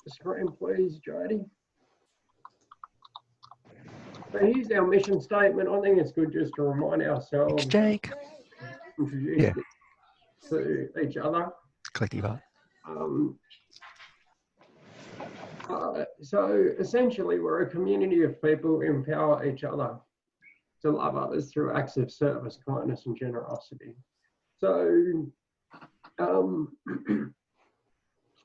the screen, please, Jodi. So here's our mission statement. I think it's good just to remind ourselves, Jake. introduce to each other. Collective art. So essentially, we're a community of people who empower each other to love others through acts of service, kindness, and generosity. So,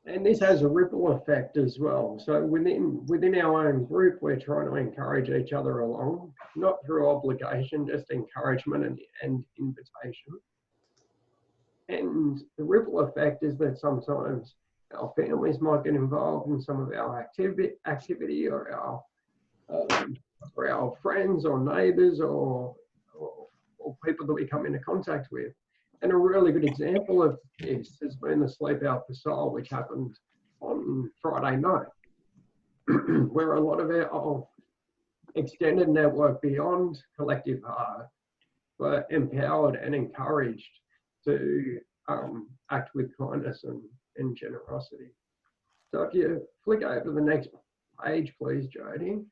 and this has a ripple effect as well. So within our own group, we're trying to encourage each other along, not through obligation, just encouragement and invitation. And the ripple effect is that sometimes our families might get involved in some of our activity or our friends or neighbours or people that we come into contact with. And a really good example of this has been the Sleepout for Soul, which happened on Friday night, where a lot of our extended network beyond Collective Heart were empowered and encouraged to act with kindness and generosity. So if you flick over to the next page, please, Jodi.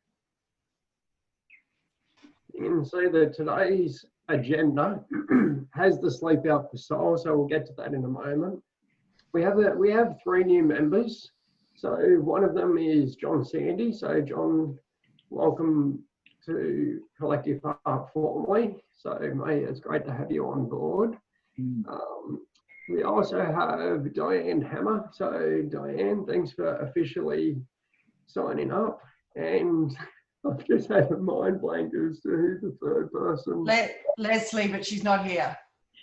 You can see that today's agenda has the Sleepout for Soul, so we'll get to that in a moment. We have 3 new members. So one of them is John Sandy. So John, welcome to Collective Heart formally. So mate, it's great to have you on board. We also have Diane Hammer. So Diane, thanks for officially signing up. And I've just had a mind blank as to who's the third person. Leslie, but she's not here.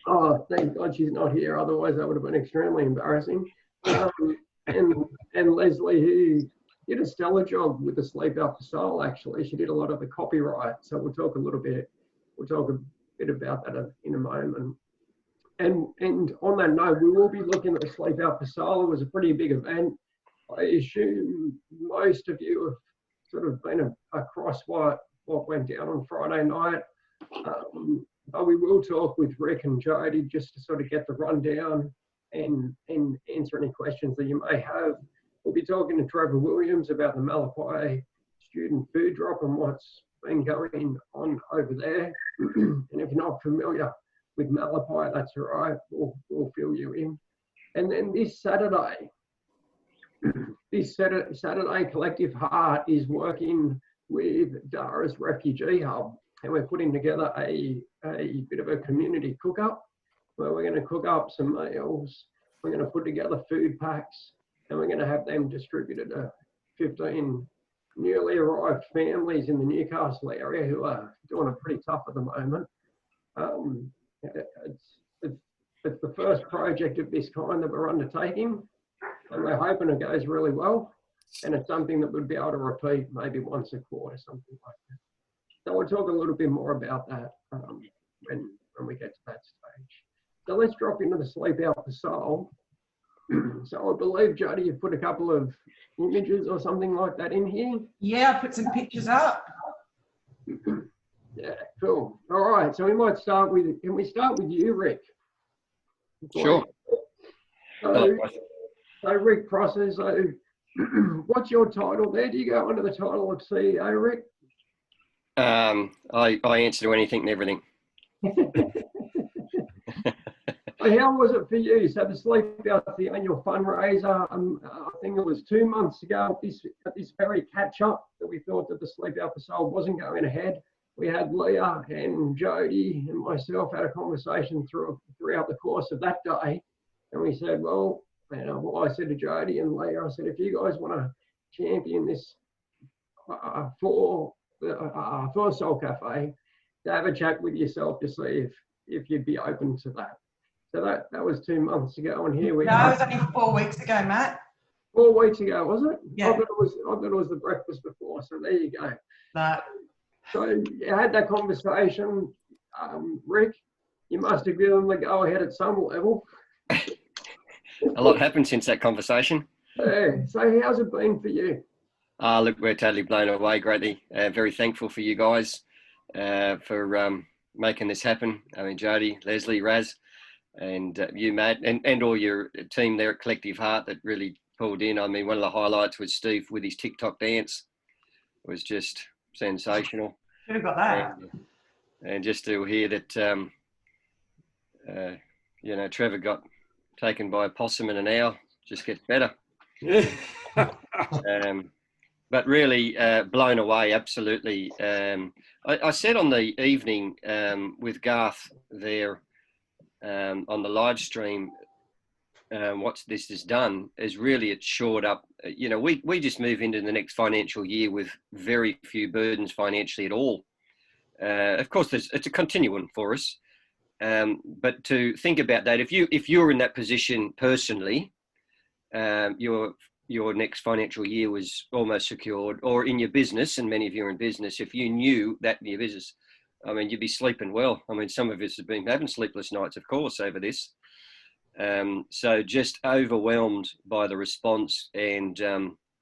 Oh, thank God she's not here. Otherwise, that would have been extremely embarrassing. And Leslie, who did a stellar job with the Sleepout for Soul, actually. She did a lot of the copyright. So we'll talk a bit about that in a moment. And on that note, we will be looking at the Sleepout for Soul. It was a pretty big event. I assume most of you have sort of been across what went down on Friday night. But we will talk with Rick and Jodi just to sort of get the rundown and answer any questions that you may have. We'll be talking to Trevor Williams about the Malipai student food drop and what's been going on over there. And if you're not familiar with Malipai, that's all right. We'll fill you in. And then this Saturday, Collective Heart is working with Dara's Refugee Hub, and we're putting together a bit of a community cook-up where we're going to cook up some meals, we're going to put together food packs, and we're going to have them distributed to 15 newly arrived families in the Newcastle area who are doing it pretty tough at the moment. It's the first project of this kind that we're undertaking, and we're hoping it goes really well, and it's something that we'd be able to repeat maybe once a quarter, something like that. So we'll talk a little bit more about that when we get to that stage. So let's drop into the Sleepout for Soul. So I believe, Jodi, you've put a couple of images or something like that in here. Yeah, I put some pictures up. Yeah, cool. All right, so we might start with, can we start with you, Rick? Sure. So Rick Prosser, so what's your title there? Do you go under the title of CEO, Rick? I answer to anything and everything. How was it for you? So the Sleepout, the annual fundraiser, I think it was 2 months ago at this very catch-up that we thought that the Sleepout for Soul wasn't going ahead. We had Leah and Jodi and myself had a conversation throughout the course of that day. And we said, well, I said to Jodi and Leah, I said, if you guys want to champion this for Soul Cafe, to have a chat with yourself to see if you'd be open to that. So that was 2 months ago, and here we are. No, it was only 4 weeks ago, Matt. 4 weeks ago, was it? Yeah. I thought it was the breakfast before, so there you go. No. So you had that conversation, Rick. You must have given them the go-ahead at some level. A lot happened since that conversation. Yeah. So how's it been for you? Look, we're totally blown away greatly. Very thankful for you guys for making this happen. I mean, Jodi, Leslie, Raz, and you, Matt, and all your team there at Collective Heart that really pulled in. I mean, one of the highlights was Steve with his TikTok dance. It was just sensational. Should have got that. And just to hear that, you know, Trevor got taken by a possum in an owl, just gets better. But really blown away, absolutely. I said on the evening with Garth there on the live stream, what this has done is really it's shored up. You know, we just move into the next financial year with very few burdens financially at all. Of course, it's a continuum for us. But to think about that, if you're in that position personally, your next financial year was almost secured, or in your business, and many of you are in business, if you knew that in your business, I mean, you'd be sleeping well. I mean, some of us have been having sleepless nights, of course, over this. So just overwhelmed by the response, and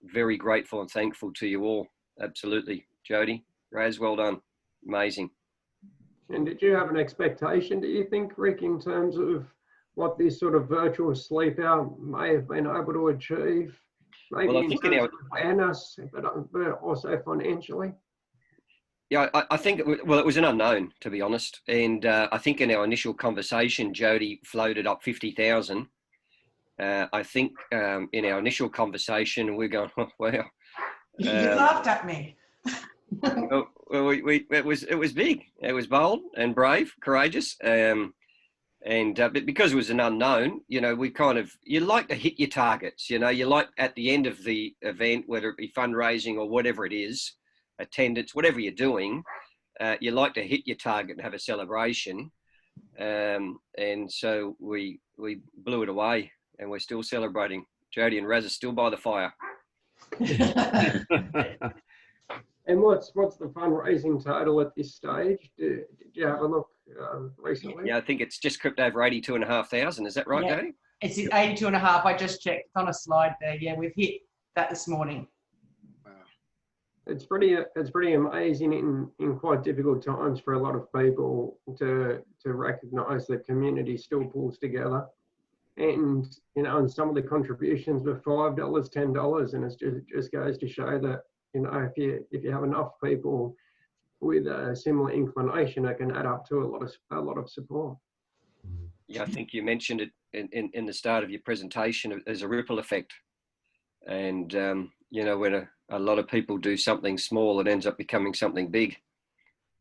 very grateful and thankful to you all. Absolutely. Jodi, Raz, well done. Amazing. And did you have an expectation, do you think, Rick, in terms of what this sort of virtual sleep out may have been able to achieve? Maybe Well, I in think terms of awareness, but also financially? Yeah, I think, it was an unknown, to be honest. And I think in our initial conversation, Jodi floated up 50,000. I think in our initial conversation, we're going, oh, wow. You laughed at me. Well, it was big. It was bold and brave, courageous. But because it was an unknown, you know, you like to hit your targets, you know, you like at the end of the event, whether it be fundraising or whatever it is, attendance, whatever you're doing, you like to hit your target and have a celebration. And so we blew it away, and we're still celebrating. Jodi and Raz are still by the fire. And what's the fundraising total at this stage? Did you have a look recently? Yeah, I think it's just crept over 82,500. Is that right, Yeah. Jodi? It's 82.5. I just checked. It's on a slide there. Yeah, we've hit that this morning. Wow. It's pretty amazing in quite difficult times for a lot of people to recognise that community still pulls together. And, you know, and some of the contributions were $5, $10, and it just goes to show that, you know, if you have enough people with a similar inclination, it can add up to a lot of support. Yeah, I think you mentioned it in the start of your presentation as a ripple effect. And, you know, when a lot of people do something small, it ends up becoming something big.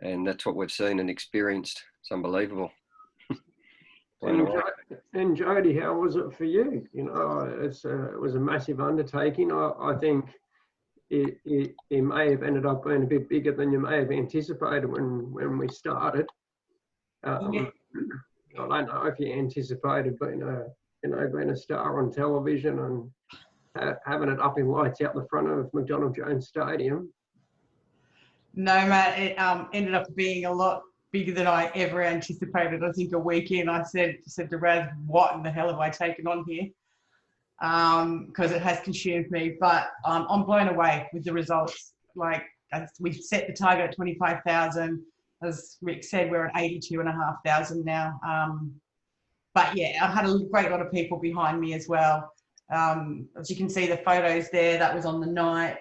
And that's what we've seen and experienced. It's unbelievable. And Jodi, how was it for you? You know, it was a massive undertaking. I think it may have ended up being a bit bigger than you may have anticipated when we started. I don't know if you anticipated being a star on television and having it up in lights out the front of McDonald Jones Stadium. No, Matt, it ended up being a lot bigger than I ever anticipated. I think a week in, I said to Raz, what in the hell have I taken on here? Because it has consumed me, but I'm blown away with the results. Like, we've set the target at 25,000. As Rick said, we're at 82,500 now. But yeah, I had a great lot of people behind me as well. As you can see the photos there, that was on the night.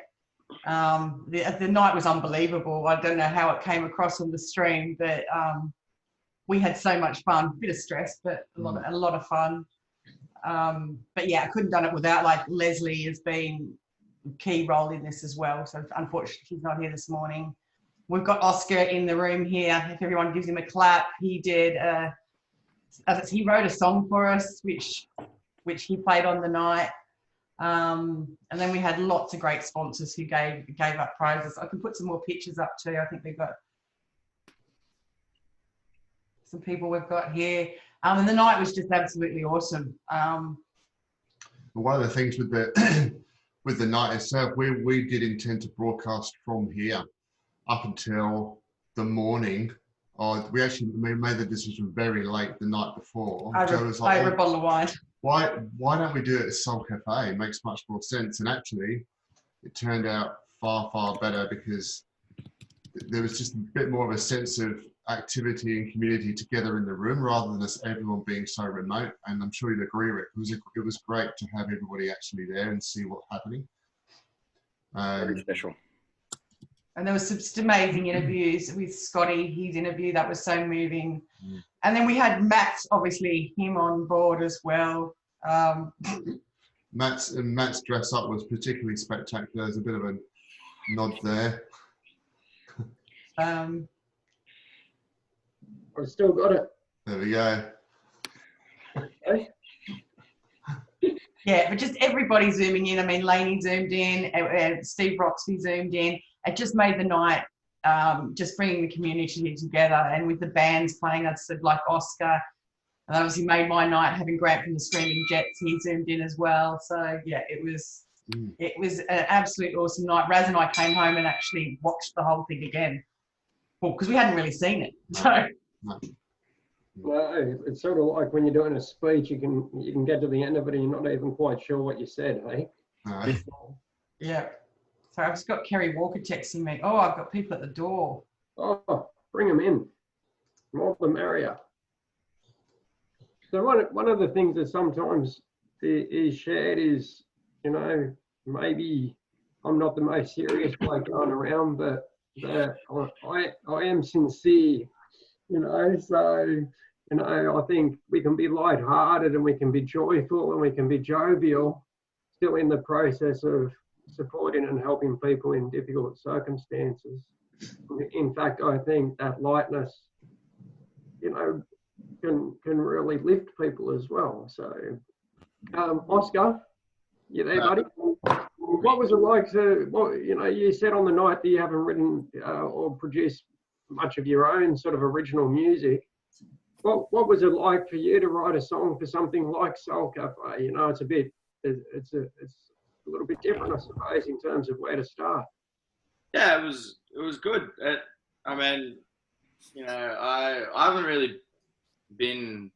The night was unbelievable. I don't know how it came across on the stream, but we had so much fun. A bit of stress, but a lot of fun. But yeah, I couldn't have done it without, like, Leslie has been a key role in this as well. So unfortunately, he's not here this morning. We've got Oscar in the room here. If everyone gives him a clap, he did. He wrote a song for us, which he played on the night. And then we had lots of great sponsors who gave up prizes. I can put some more pictures up too. I think we've got some people we've got here. And the night was just absolutely awesome. One of the things with the night itself, we did intend to broadcast from here up until the morning. We made the decision very late the night before. Over a bottle of wine. Why don't we do it at Soul Cafe? It makes much more sense. And actually, it turned out far, far better because there was just a bit more of a sense of activity and community together in the room rather than just everyone being so remote. And I'm sure you'd agree, Rick. It was great to have everybody actually there and see what's happening. Very special. And there was some amazing interviews with Scotty, his interview, that was so moving. And then we had Matt, obviously, him on board as well. Matt's dress up was particularly spectacular. There's a bit of a nod there. I've still got it. There we go. Yeah, but just everybody zooming in. I mean, Lainey zoomed in, Steve Roxby zoomed in. It just made the night, just bringing the community together. And with the bands playing, I said, like Oscar, and obviously made my night having Grant from the Screaming Jets. He zoomed in as well. So yeah, it was an absolute awesome night. Raz and I came home and actually watched the whole thing again. Well, because we hadn't really seen it. So. No, it's sort of like when you're doing a speech, you can get to the end of it and you're not even quite sure what you said, hey? Yeah. So I've just got Kerry Walker texting me. Oh, I've got people at the door. Oh, bring them in. More the merrier. So one of the things that sometimes is shared is, you know, maybe I'm not the most serious bloke going around, but I am sincere, you know, so, you know, I think we can be lighthearted and we can be joyful and we can be jovial, still in the process of supporting and helping people in difficult circumstances. In fact, I think that lightness, you know, can really lift people as well. So, Oscar, you there, buddy? What was it like to, you know, you said on the night that you haven't written or produced much of your own sort of original music. What was it like for you to write a song for something like Soul Cafe? You know, it's a little bit different, I suppose, in terms of where to start. Yeah, it was good. I mean, you know, I haven't really been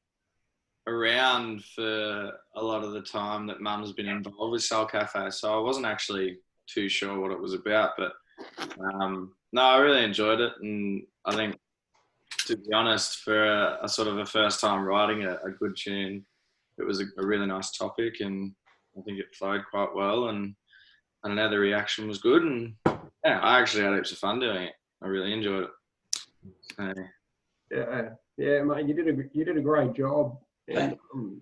around for a lot of the time that Mum's been involved with Soul Cafe, so I wasn't actually too sure what it was about. But no, I really enjoyed it, and I think, to be honest, for a sort of a first time writing a good tune, it was a really nice topic, and I think it flowed quite well, and I don't know, the reaction was good, and yeah, I actually had heaps of fun doing it. I really enjoyed it. So, yeah, mate, you did a great job, and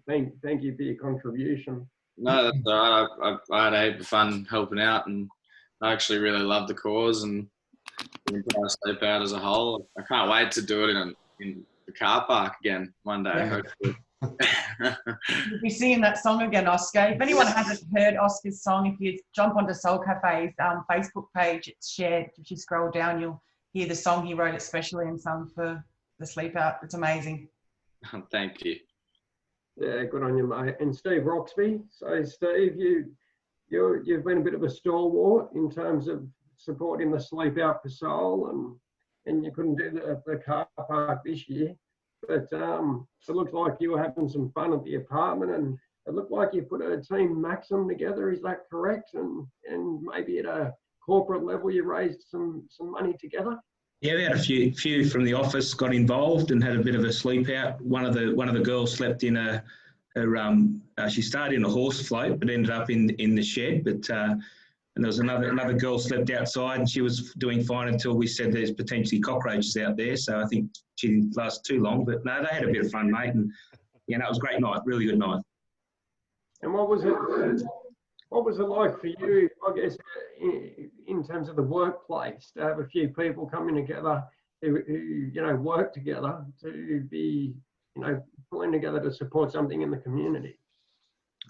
thank you for your contribution. No, that's all right. I had a heap of fun helping out, and I actually really love the cause and the entire Sleepout as a whole. I can't wait to do it in the car park again one day. Yeah. Hopefully. You'll be singing that song again, Oscar. If anyone hasn't heard Oscar's song, if you jump onto Soul Cafe's Facebook page, it's shared. If you scroll down, you'll hear the song he wrote especially and sung for the Sleepout. It's amazing. Thank you. Yeah, good on you, mate. And Steve Roxby. So, Steve, you've been a bit of a stalwart in terms of supporting the Sleepout for Soul, and you couldn't do the car park this year. But it looked like you were having some fun at the apartment, and it looked like you put a Team Maxim together. Is that correct? And maybe at a corporate level, you raised some money together. Yeah, we had a few from the office got involved and had a bit of a sleep out. One of the girls slept in she started in a horse float but ended up in the shed. But and there was another girl slept outside and she was doing fine until we said there's potentially cockroaches out there. So I think she didn't last too long. But no, they had a bit of fun, mate. And you know, it was a great night, really good night. And what was it like for you, I guess, in terms of the workplace, to have a few people coming together who you know, work together to be, you know, pulling together to support something in the community?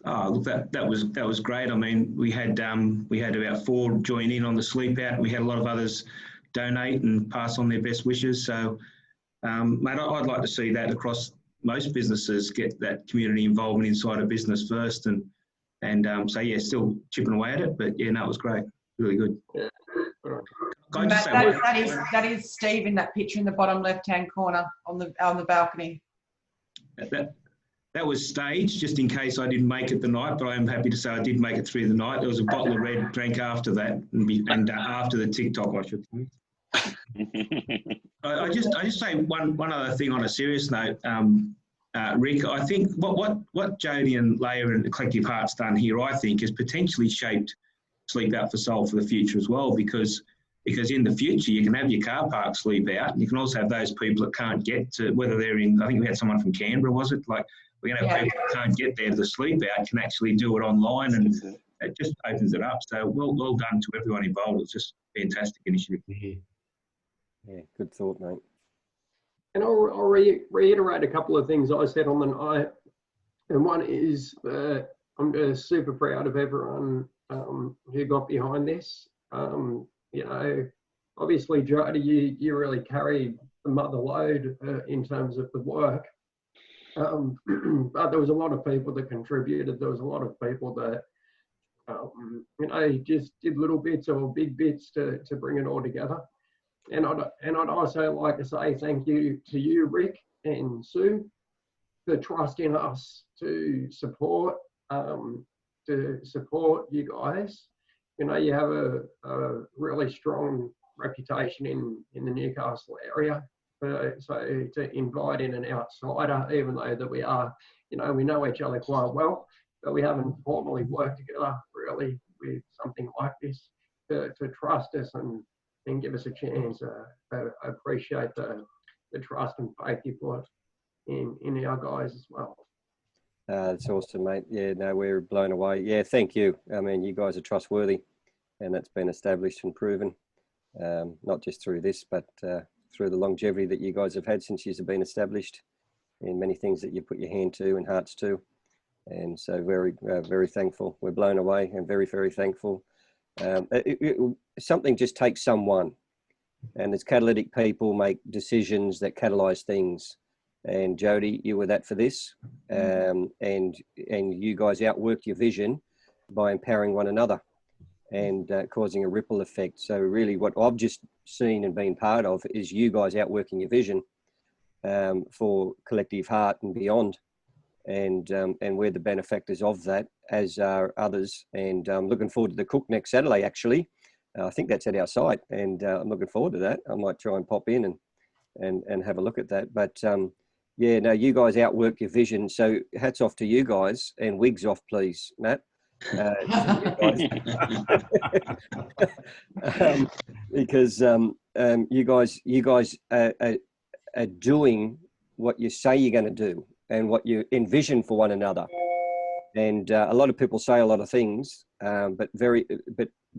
Oh, look, that was great. I mean, we had about 4 join in on the sleep out. We had a lot of others donate and pass on their best wishes. So, mate, I'd like to see that across most businesses, get that community involvement inside a business first, and so yeah, still chipping away at it. But yeah, no, it was great, really good. Yeah. That is Steve in that picture in the bottom left-hand corner on the balcony. That was staged just in case I didn't make it the night, but I am happy to say I did make it through the night. There was a bottle of red drank after that, and after the TikTok, I should think. I just say one other thing on a serious note, Rick. I think what Jodi and Leah and the Collective Heart's done here, I think, has potentially shaped Sleep Out for Soul for the future as well, because in the future you can have your car park sleep out, and you can also have those people that can't get to, whether they're in, I think we had someone from Canberra, was it? Like, we're going to have people that can't get there to the sleep out can actually do it online, and it just opens it up. So well done to everyone involved. It's just a fantastic initiative. Yeah, good thought, mate. And I'll reiterate a couple of things I said on the night. And one is I'm just super proud of everyone who got behind this. You know, obviously, Jodi, you really carried the mother load in terms of the work. But there was a lot of people that contributed. There was a lot of people that, you know, just did little bits or big bits to bring it all together. And I'd also like to say thank you to you, Rick and Sue, for trusting us to support you guys. You know, you have a really strong reputation in the Newcastle area. So to invite in an outsider, even though that we are, you know, we know each other quite well, but we haven't formally worked together really with something like this, to trust us and give us a chance. I appreciate the trust and faith you put in our guys as well. That's awesome, mate. Yeah, no, we're blown away. Yeah, thank you. I mean, you guys are trustworthy, and it's been established and proven, not just through this, but through the longevity that you guys have had since you've been established, and many things that you put your hand to and hearts to. And so very thankful. We're blown away and very, very thankful. Something just takes someone, and as catalytic people make decisions that catalyze things. And Jodi, you were that for this, and you guys outworked your vision by empowering one another and causing a ripple effect. So really what I've just seen and been part of is you guys outworking your vision for Collective Heart and beyond. And we're the benefactors of that, as are others. And I'm looking forward to the cook next Saturday, actually. I think that's at our site, and I'm looking forward to that. I might try and pop in and have a look at that. But yeah, no, you guys outwork your vision. So hats off to you guys, and wigs off, please, Matt. Because you guys are doing what you say you're going to do and what you envision for one another. And a lot of people say a lot of things, but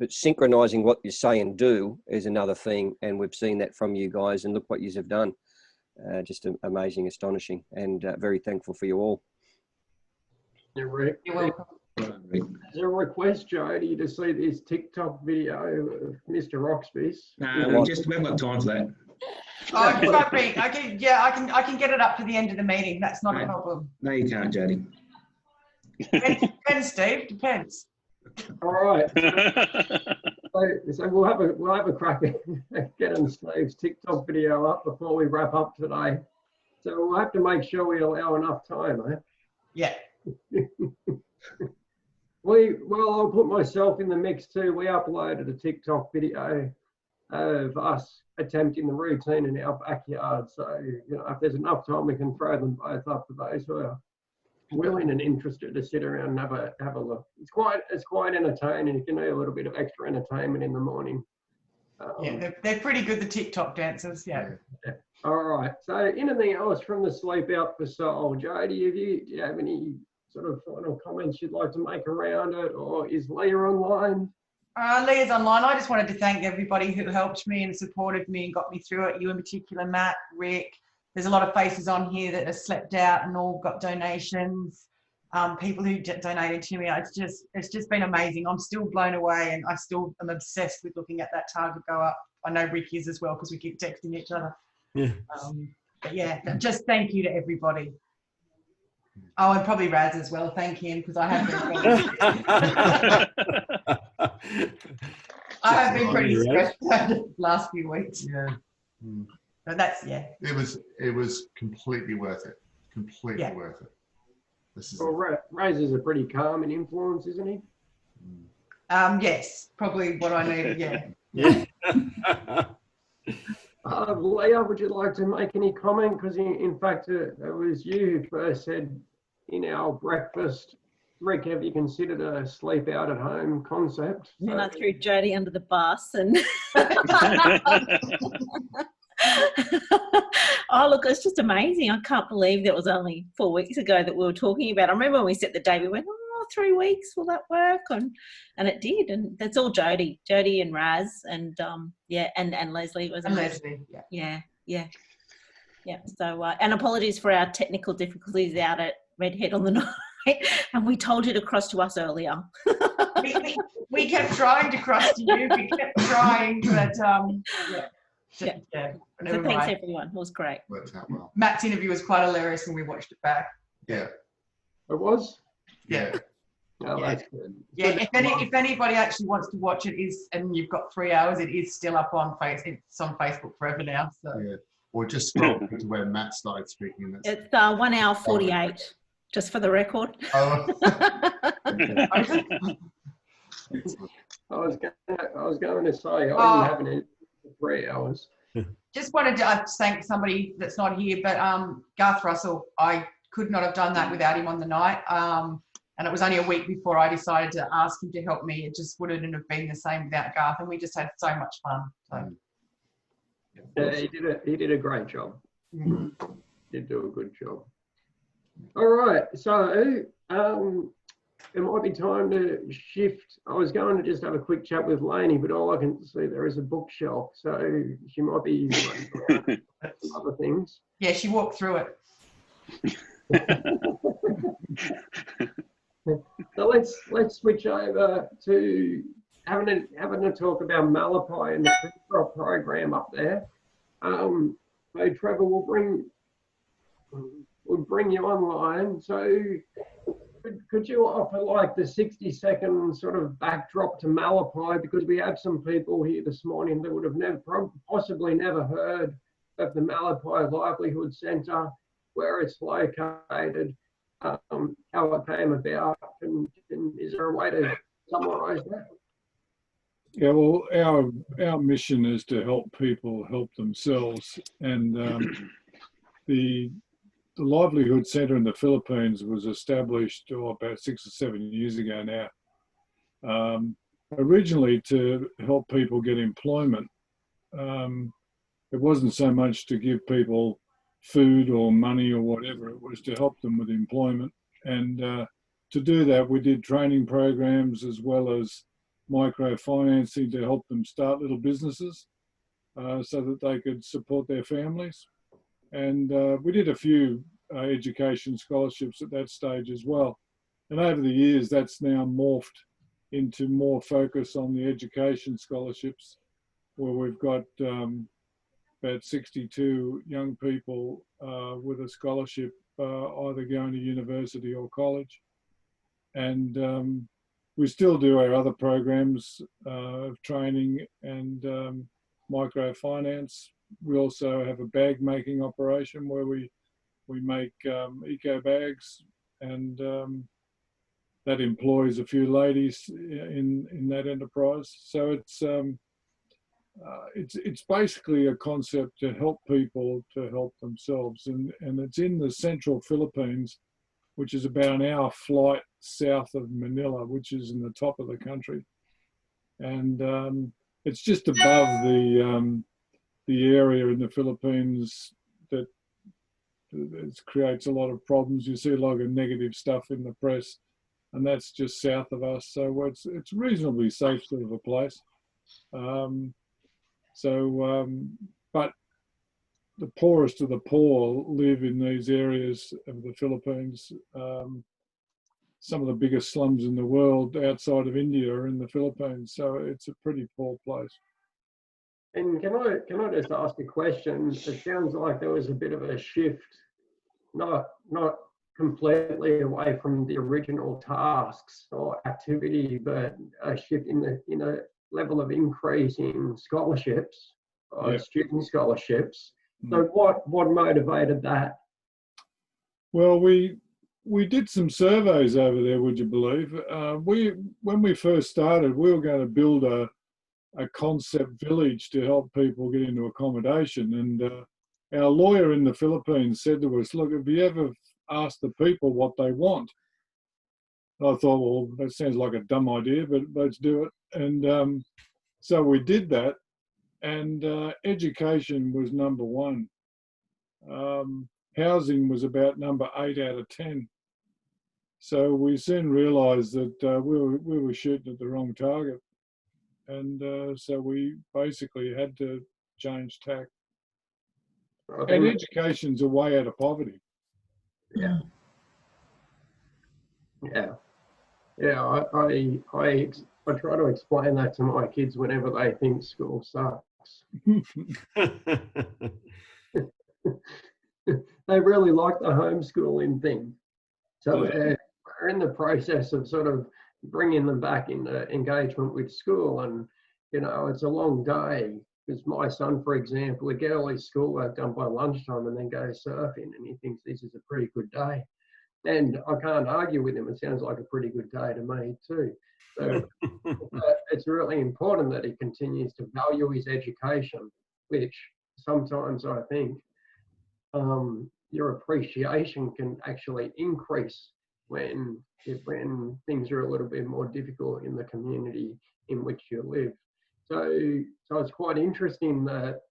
synchronizing what you say and do is another thing. And we've seen that from you guys, and look what you have done. Just amazing, astonishing, and very thankful for you all. Yeah, Rick. You're welcome. Is there a request, Jodi, to see this TikTok video of Mr. Roxby's? No, we haven't got time for that. Oh, trust me. I can get it up to the end of the meeting. That's not a problem. No, you can't, Jodi. Depends, Steve. Depends. All right. So we'll have a crack at getting Steve's TikTok video up before we wrap up today. So we'll have to make sure we allow enough time, eh? Yeah. Well, I'll put myself in the mix too. We uploaded a TikTok video of us attempting the routine in our backyard. So, you know, if there's enough time, we can throw them both up for those who are willing and interested to sit around and have a look. It's quite entertaining. You can do a little bit of extra entertainment in the morning. Yeah, they're pretty good, the TikTok dancers. Yeah. All right. So anything else from the Sleep Out for Soul? Jodi, do you have any sort of final comments you'd like to make around it, or is Leah online? Leah's online. I just wanted to thank everybody who helped me and supported me and got me through it. You in particular, Matt, Rick. There's a lot of faces on here that have slept out and all got donations. People who donated to me. It's just been amazing. I'm still blown away, and I still am obsessed with looking at that target go up. I know Rick is as well, because we keep texting each other. Yeah. But yeah, just thank you to everybody. Oh, and probably Raz as well. Thank him, because I have been pretty stressed out the last few weeks. Yeah. But that's It was completely worth it. Completely worth it. Well, Raz is a pretty calming influence, isn't he? Yes, probably what I needed. Yeah. Yeah. Leah, would you like to make any comment? Because in fact, it was you who first said in our breakfast, Rick, have you considered a sleep out at home concept? And then I threw Jodi under the bus and oh look, it's just amazing. I can't believe that was only 4 weeks ago that we were talking about. I remember when we set the date, we went, 3 weeks, will that work? And it did, and that's all Jodi and Raz and and Leslie was amazing. Yeah. So and apologies for our technical difficulties out at Redhead on the night, and we told you to cross to us earlier. we kept trying to cross to you. We kept trying, but So thanks everyone. It was great. Worked out well. Matt's interview was quite hilarious when we watched it back. Yeah. It was? Yeah. Oh, that's good. Yeah, if anybody actually wants to watch it, and you've got 3 hours, it is still up on it's on Facebook forever now. So Yeah. Or just scroll to where Matt started speaking. It's 1 hour 48, just for the record. Oh. I was going to say I didn't have it for 3 hours. just wanted to thank somebody that's not here, but Garth Russell, I could not have done that without him on the night. And it was only a week before I decided to ask him to help me. It just wouldn't have been the same without Garth, and we just had so much fun. So. Yeah, he did a great job. Did do a good job. All right, so it might be time to shift. I was going to just have a quick chat with Lainey, but all I can see there is a bookshelf, so she might be other things. Yeah, she walked through it. So let's switch over to having a talk about Malipai and the pre-prop program up there. So Trevor, we'll bring you online. So could you offer like the 60-second sort of backdrop to Malipai, because we have some people here this morning that would have possibly never heard of the Malipai Livelihood Centre, where it's located, how it came about, and is there a way to summarise that? Yeah, well, our mission is to help people help themselves, and the Livelihood Centre in the Philippines was established about 6 or 7 years ago now. Originally to help people get employment. It wasn't so much to give people food or money or whatever, it was to help them with employment. And to do that, we did training programs as well as microfinancing to help them start little businesses so that they could support their families. And we did a few education scholarships at that stage as well. And over the years, that's now morphed into more focus on the education scholarships, where we've got about 62 young people with a scholarship, either going to university or college. And we still do our other programs of training and microfinance. We also have a bag making operation where we make eco bags, and that employs a few ladies in that enterprise. So it's basically a concept to help people to help themselves, and it's in the central Philippines, which is about an hour flight south of Manila, which is in the top of the country, and it's just above the area in the Philippines that it creates a lot of problems. You see a lot of negative stuff in the press, and that's just south of us. So it's reasonably safe sort of a place. But the poorest of the poor live in these areas of the Philippines. Some of the biggest slums in the world outside of India are in the Philippines. So it's a pretty poor place. And can I just ask a question? It sounds like there was a bit of a shift, not completely away from the original tasks or activity, but a shift in the level of increase in scholarships, student scholarships. So what motivated that? Well, we did some surveys over there, would you believe? When we first started, we were going to build a a concept village to help people get into accommodation. And our lawyer in the Philippines said to us, look, have you ever asked the people what they want? I thought, well, that sounds like a dumb idea, but let's do it. And so we did that, and education was number one. Housing was about number 8 out of 10. So we soon realised that we were shooting at the wrong target. And so we basically had to change tack. And education's a way out of poverty. Yeah. Yeah. Yeah, I try to explain that to my kids whenever they think school sucks. They really like the homeschooling thing. So we're in the process of sort of bringing them back into engagement with school. And, you know, it's a long day because my son, for example, he get all his schoolwork done by lunchtime and then goes surfing, and he thinks this is a pretty good day. And I can't argue with him. It sounds like a pretty good day to me too. So it's really important that he continues to value his education, which sometimes I think your appreciation can actually increase when things are a little bit more difficult in the community in which you live. So it's quite interesting that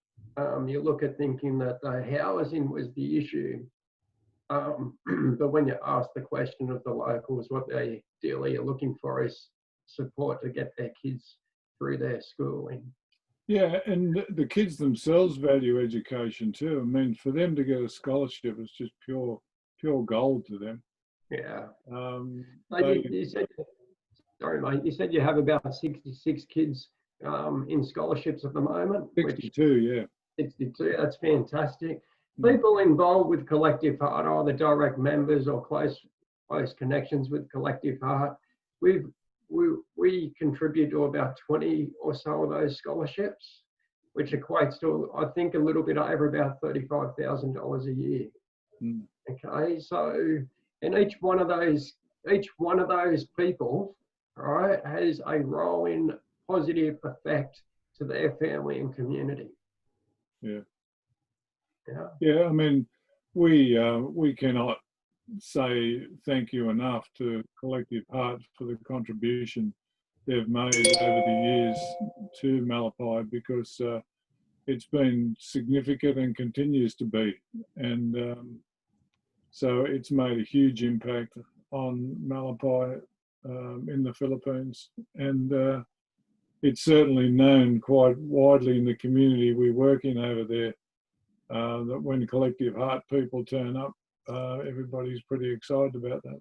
you look at thinking that the housing was the issue. But when you ask the question of the locals, what they ideally are looking for is support to get their kids through their schooling. Yeah, and the kids themselves value education too. I mean, for them to get a scholarship is just pure gold to them. Yeah. You Sorry, mate. You said you have about 66 kids in scholarships at the moment. 62, yeah. 62. That's fantastic. People involved with Collective Heart, either direct members or close connections with Collective Heart, we contribute to about 20 or so of those scholarships, which equates to, I think, a little bit over about $35,000 a year. Okay, so and each one of those people, right, has a role in positive effect to their family and community. Yeah. Yeah. Yeah, I mean, we cannot say thank you enough to Collective Heart for the contribution they've made over the years to Malipai, because it's been significant and continues to be. And so it's made a huge impact on Malipai in the Philippines. And it's certainly known quite widely in the community we work in over there. That when Collective Heart people turn up, everybody's pretty excited about that.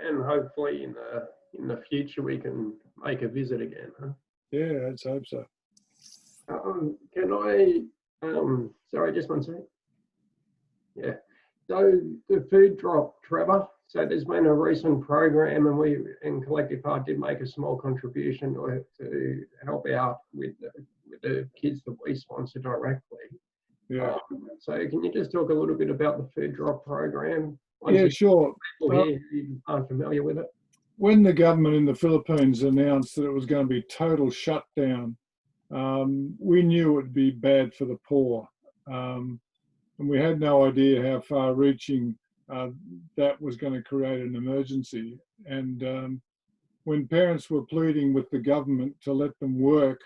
And hopefully in the future we can make a visit again. Huh? Yeah, let's hope so. Can I? Sorry, just one second. Yeah. So the food drop, Trevor. So there's been a recent program, and we in Collective Heart did make a small contribution to help out with the kids that we sponsor directly. Yeah. So can you just talk a little bit about the food drop program? Yeah, sure. People here who aren't familiar with it. When the government in the Philippines announced that it was going to be total shutdown, we knew it would be bad for the poor. And we had no idea how far-reaching that was going to create an emergency. And when parents were pleading with the government to let them work,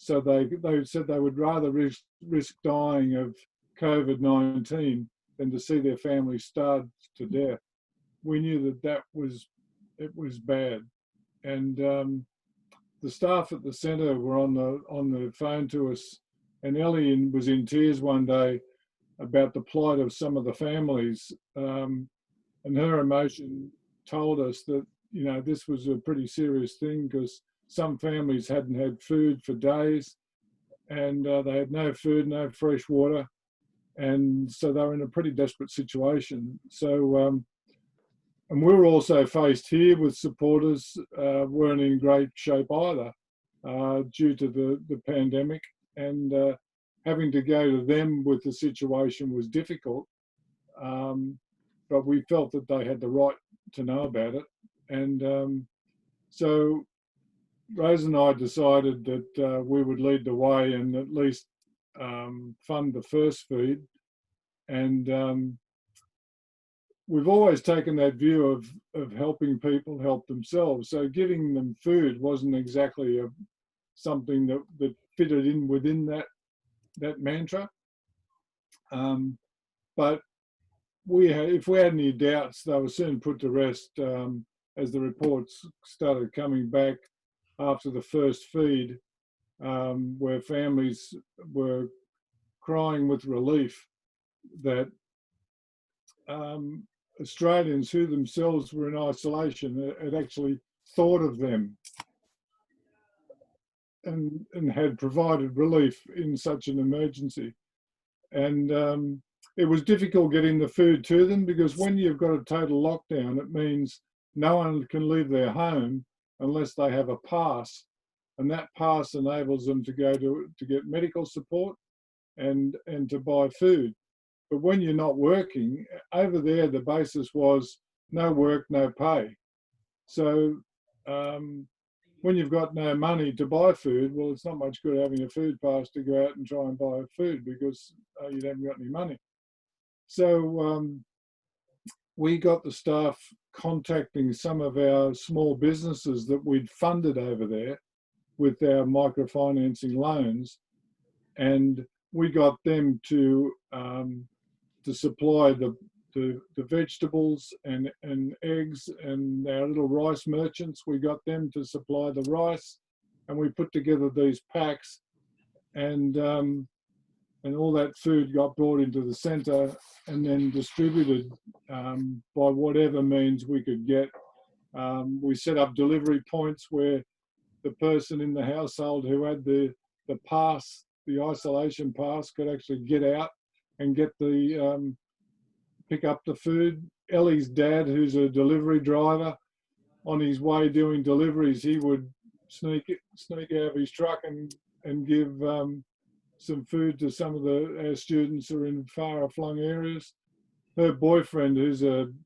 so they said they would rather risk dying of COVID-19 than to see their family starve to death. We knew that it was bad. And the staff at the centre were on the phone to us, and Ellie was in tears one day about the plight of some of the families, and her emotion told us that, you know, this was a pretty serious thing, because some families hadn't had food for days, and they had no food, no fresh water, and so they were in a pretty desperate situation. So, and we were also faced here with supporters weren't in great shape either due to the pandemic, and having to go to them with the situation was difficult, but we felt that they had the right to know about it. And so Rose and I decided that we would lead the way and at least fund the first feed. And we've always taken that view of helping people help themselves. So giving them food wasn't exactly something that fitted in within that mantra. But if we had any doubts, they were soon put to rest as the reports started coming back after the first feed, where families were crying with relief that Australians who themselves were in isolation had actually thought of them and had provided relief in such an emergency. And it was difficult getting the food to them, because when you've got a total lockdown, it means no one can leave their home unless they have a pass, and that pass enables them to go to get medical support and to buy food. But when you're not working, over there the basis was no work, no pay. So when you've got no money to buy food, well, it's not much good having a food pass to go out and try and buy food, because you haven't got any money. So we got the staff contacting some of our small businesses that we'd funded over there with our microfinancing loans, and we got them to supply the vegetables and eggs, and our little rice merchants, we got them to supply the rice, and we put together these packs, and all that food got brought into the centre and then distributed by whatever means we could get. We set up delivery points where the person in the household who had the pass, the isolation pass, could actually get out and get pick up the food. Ellie's dad, who's a delivery driver, on his way doing deliveries, he would sneak out of his truck and give some food to some of our students who are in far-flung areas. Her boyfriend, who's an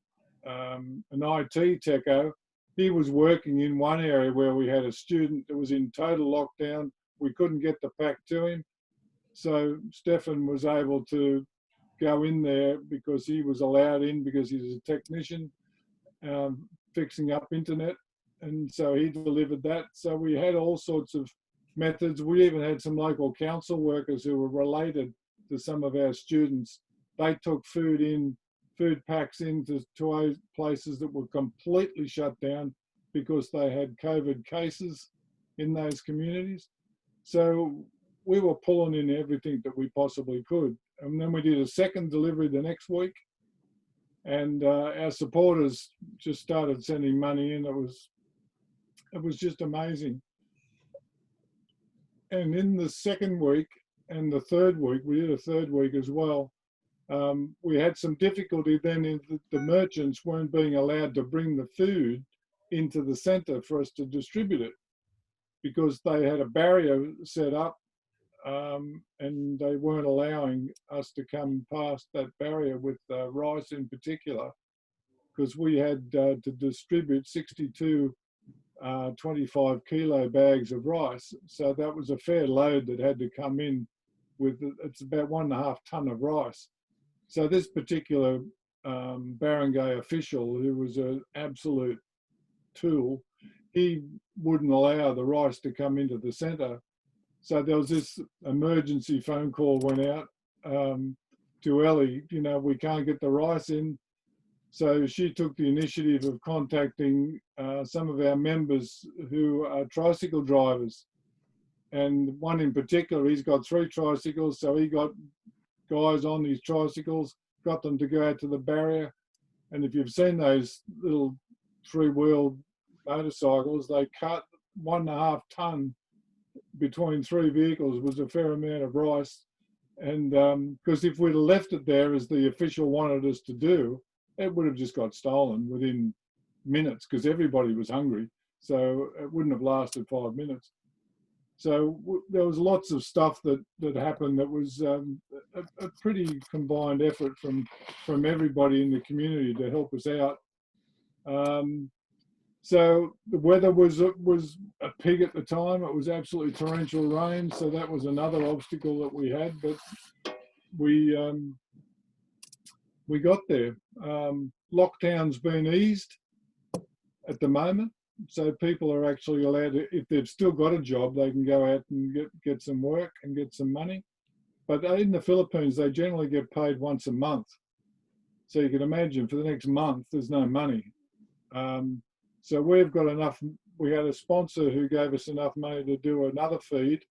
IT techo, he was working in one area where we had a student that was in total lockdown. We couldn't get the pack to him. So Stefan was able to go in there because he was allowed in, because he's a technician fixing up internet. And so he delivered that. So we had all sorts of methods. We even had some local council workers who were related to some of our students. They took food packs into places that were completely shut down because they had COVID cases in those communities. So we were pulling in everything that we possibly could. And then we did a second delivery the next week, and our supporters just started sending money in. It was just amazing. And in the second week and the third week, we did a third week as well. We had some difficulty then in the merchants weren't being allowed to bring the food into the centre for us to distribute it, because they had a barrier set up, and they weren't allowing us to come past that barrier with rice in particular, because we had to distribute 62 25 kilo bags of rice. So that was a fair load that had to come in with, it's about 1.5 ton of rice. So this particular barangay official, who was an absolute tool, he wouldn't allow the rice to come into the centre. So there was this emergency phone call went out to Ellie, we can't get the rice in. So she took the initiative of contacting some of our members who are tricycle drivers. And one in particular, he's got 3 tricycles, so he got guys on these tricycles, got them to go out to the barrier. And if you've seen those little 3-wheeled motorcycles, they cut 1.5 ton between 3 vehicles, was a fair amount of rice. And because if we'd have left it there as the official wanted us to do, it would have just got stolen within minutes, because everybody was hungry. So it wouldn't have lasted 5 minutes. So there was lots of stuff that happened that was a pretty combined effort from everybody in the community to help us out. So the weather was a pig at the time. It was absolutely torrential rain, so that was another obstacle that we had. But we got there. Lockdown's been eased at the moment, so people are actually allowed to, if they've still got a job, they can go out and get some work and get some money. But in the Philippines, they generally get paid once a month. So you can imagine for the next month, there's no money. So we've got enough. We had a sponsor who gave us enough money to do another feed.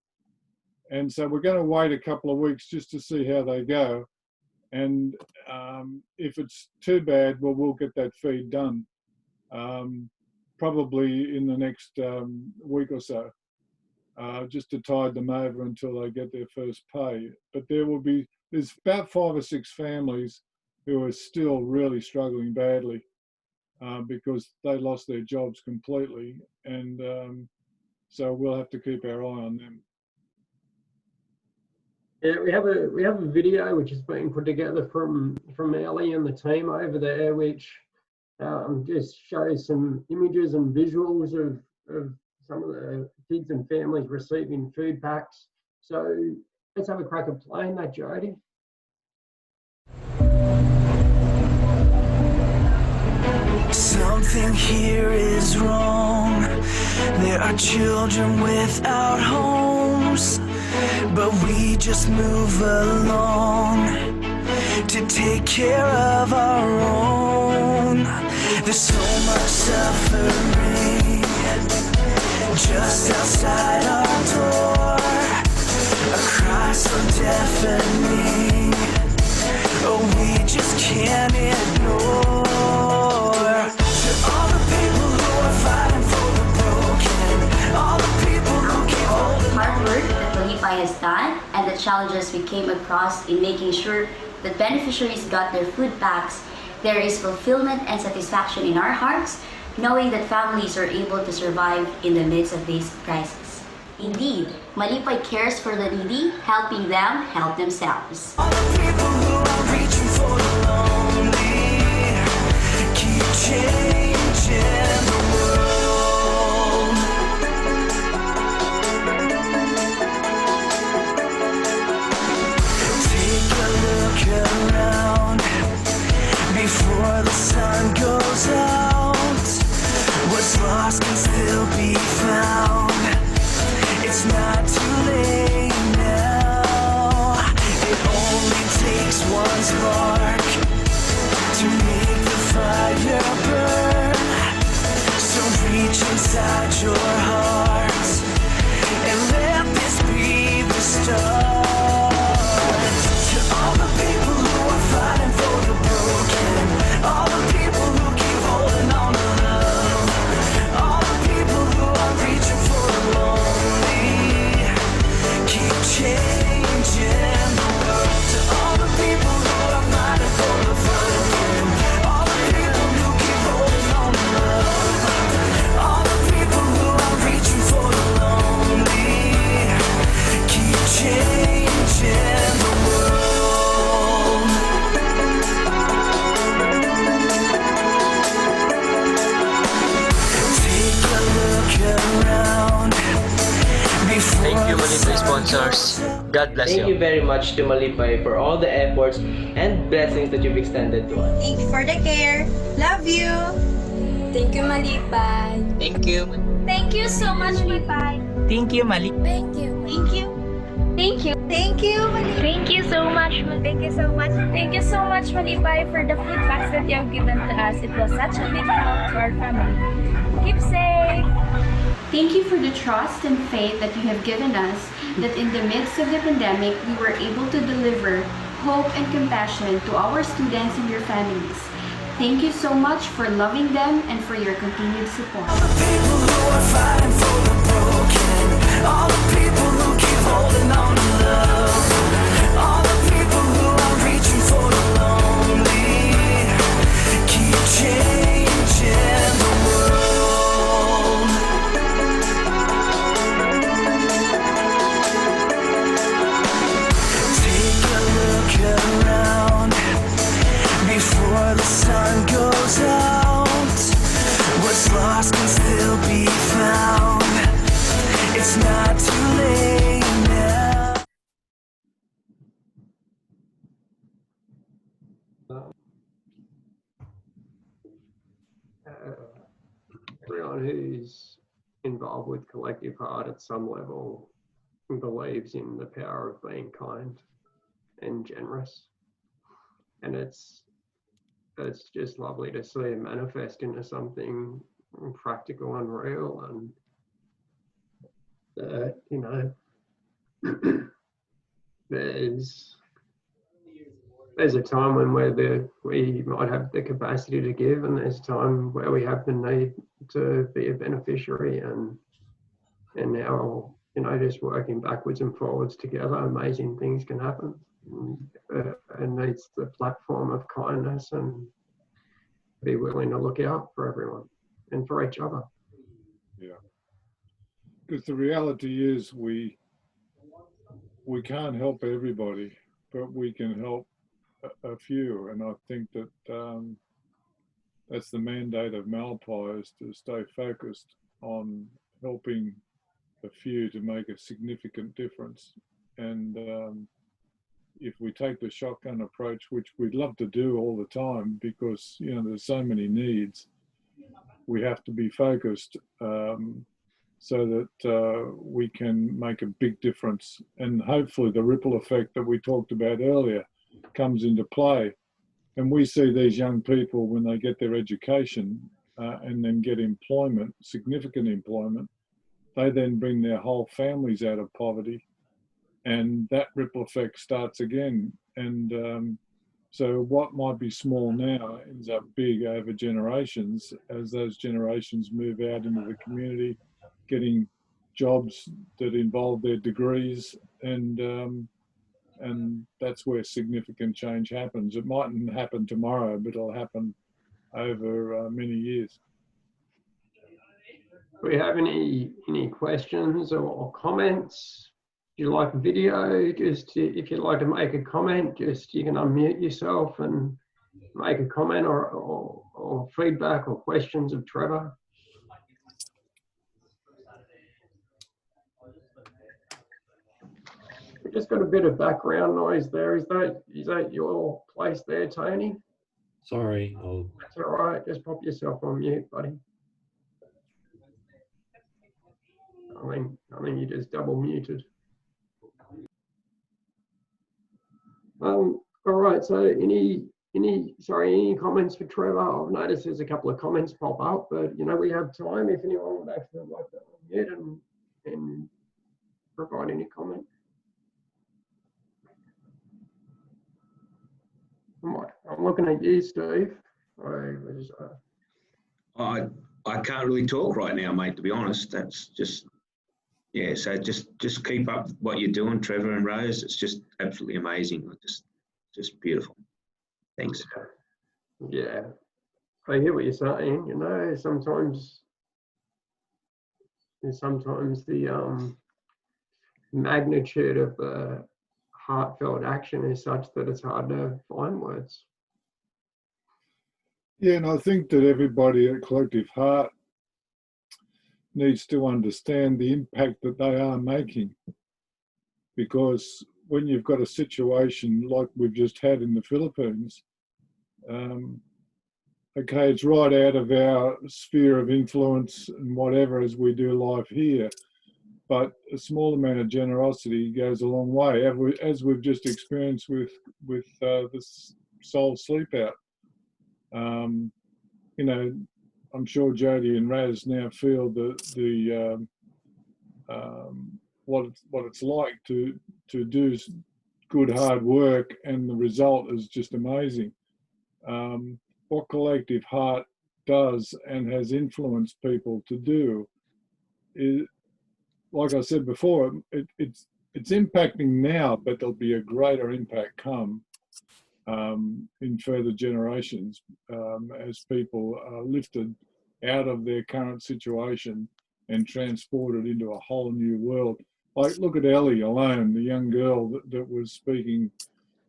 And so we're going to wait a couple of weeks just to see how they go. And if it's too bad, well, we'll get that feed done probably in the next week or so, just to tide them over until they get their first pay. But there's about 5 or 6 families who are still really struggling badly because they lost their jobs completely. And so we'll have to keep our eye on them. Yeah, we have a video which has been put together from Ellie and the team over there, which just shows some images and visuals of some of the kids and families receiving food packs. So let's have a crack at playing that, Jodi. Something here is wrong. There are children without homes, but we just move along to take care of our own. There's so much suffering just outside our door, a cry so deafening, oh, we just can't ignore. To all the people who are fighting for the broken, all the people who keep holding hard work that Malipai has done and the challenges we came across in making sure that beneficiaries got their food packs, there is fulfillment and satisfaction in our hearts, knowing that families are able to survive in the midst of this crisis. Indeed, Malipai cares for the needy, helping them help themselves. all the people who are reaching for the lonely, keep changing the world. Take a look around before the sun goes out. What's lost can still be found. It's not too late now. It only takes one spark to make the fire burn. So reach inside your heart and let this be the start. To all the people who are fighting for the broken, all the people who keep holding on to love, all the people who are reaching for the lonely, keep changing the world. To all the people who are fighting for the broken, all the people who keep holding on to love, all the people who are reaching for the lonely, keep changing the world. Take a look around before Thank you, the Malipai sun sponsors. God bless Thank you. you very much to Malipai for all the efforts and blessings that you've extended to us. Thank you for the care. Love you. Thank you, Malipai. Thank you. Thank you so much, Malipai. Thank you, Malipai. Thank you. Thank you. Thank you. Thank you, Malipai. Thank you so much. Thank you so much. Thank you so much, Malipai, for the food packs that you have given to us. It was such a big help to our family. Keep safe. Thank you for the trust and faith that you have given us, that in the midst of the pandemic, we were able to deliver hope and compassion to our students and your families. Thank you so much for loving them and for your continued support. all the people who are fighting for the broken, all the people who keep holding on to love, all the people who are reaching for the lonely, keep changing the world. Take a look around before the sun goes out. What's lost can not too late now. Everyone who's involved with collective heart at some level believes in the power of being kind and generous, and it's just lovely to see it manifest into something practical and real. And you know, there's a time when we might have the capacity to give, and there's a time where we have the need to be a beneficiary, and now, you know, just working backwards and forwards together, amazing things can happen. And needs the platform of kindness and be willing to look out for everyone and for each other. Yeah, because the reality is we can't help everybody, but we can help a few, and I think that that's the mandate of Malipai, is to stay focused on helping a few to make a significant difference. And if we take the shotgun approach, which we'd love to do all the time, because, you know, there's so many needs, we have to be focused so that we can make a big difference. And hopefully the ripple effect that we talked about earlier comes into play. And we see these young people, when they get their education and then get employment, significant employment, they then bring their whole families out of poverty, and that ripple effect starts again. And so what might be small now ends up big over generations, as those generations move out into the community, getting jobs that involve their degrees, and that's where significant change happens. It mightn't happen tomorrow, but it'll happen over many years. Do we have any questions or comments? Do you like video? Just if you'd like to make a comment, just you can unmute yourself and make a comment or feedback or questions of Trevor. We just got a bit of background noise there. Is that your place there, Tony? Sorry. That's all right. Just pop yourself on mute, buddy. I mean, you just double muted. All right. So any comments for Trevor? I've noticed there's a couple of comments pop up, but you know, we have time if anyone would actually like to unmute and provide any comment. I'm looking at you, Steve. I can't really talk right now, mate, to be honest. That's just, yeah, so just keep up what you're doing, Trevor and Rose. It's just absolutely amazing. Just beautiful. Thanks. Yeah, I hear what you're saying. You know, sometimes the magnitude of the heartfelt action is such that it's hard to find words. Yeah, and I think that everybody at Collective Heart needs to understand the impact that they are making, because when you've got a situation like we've just had in the Philippines, okay, it's right out of our sphere of influence and whatever as we do life here, but a small amount of generosity goes a long way, as we've just experienced with this Soul Sleepout. You know, I'm sure Jodi and Raz now feel what it's like to do good hard work, and the result is just amazing. What Collective Heart does and has influenced people to do is, like I said before, it's impacting now, but there'll be a greater impact come in further generations as people are lifted out of their current situation and transported into a whole new world. Like, look at Ellie alone, the young girl that was speaking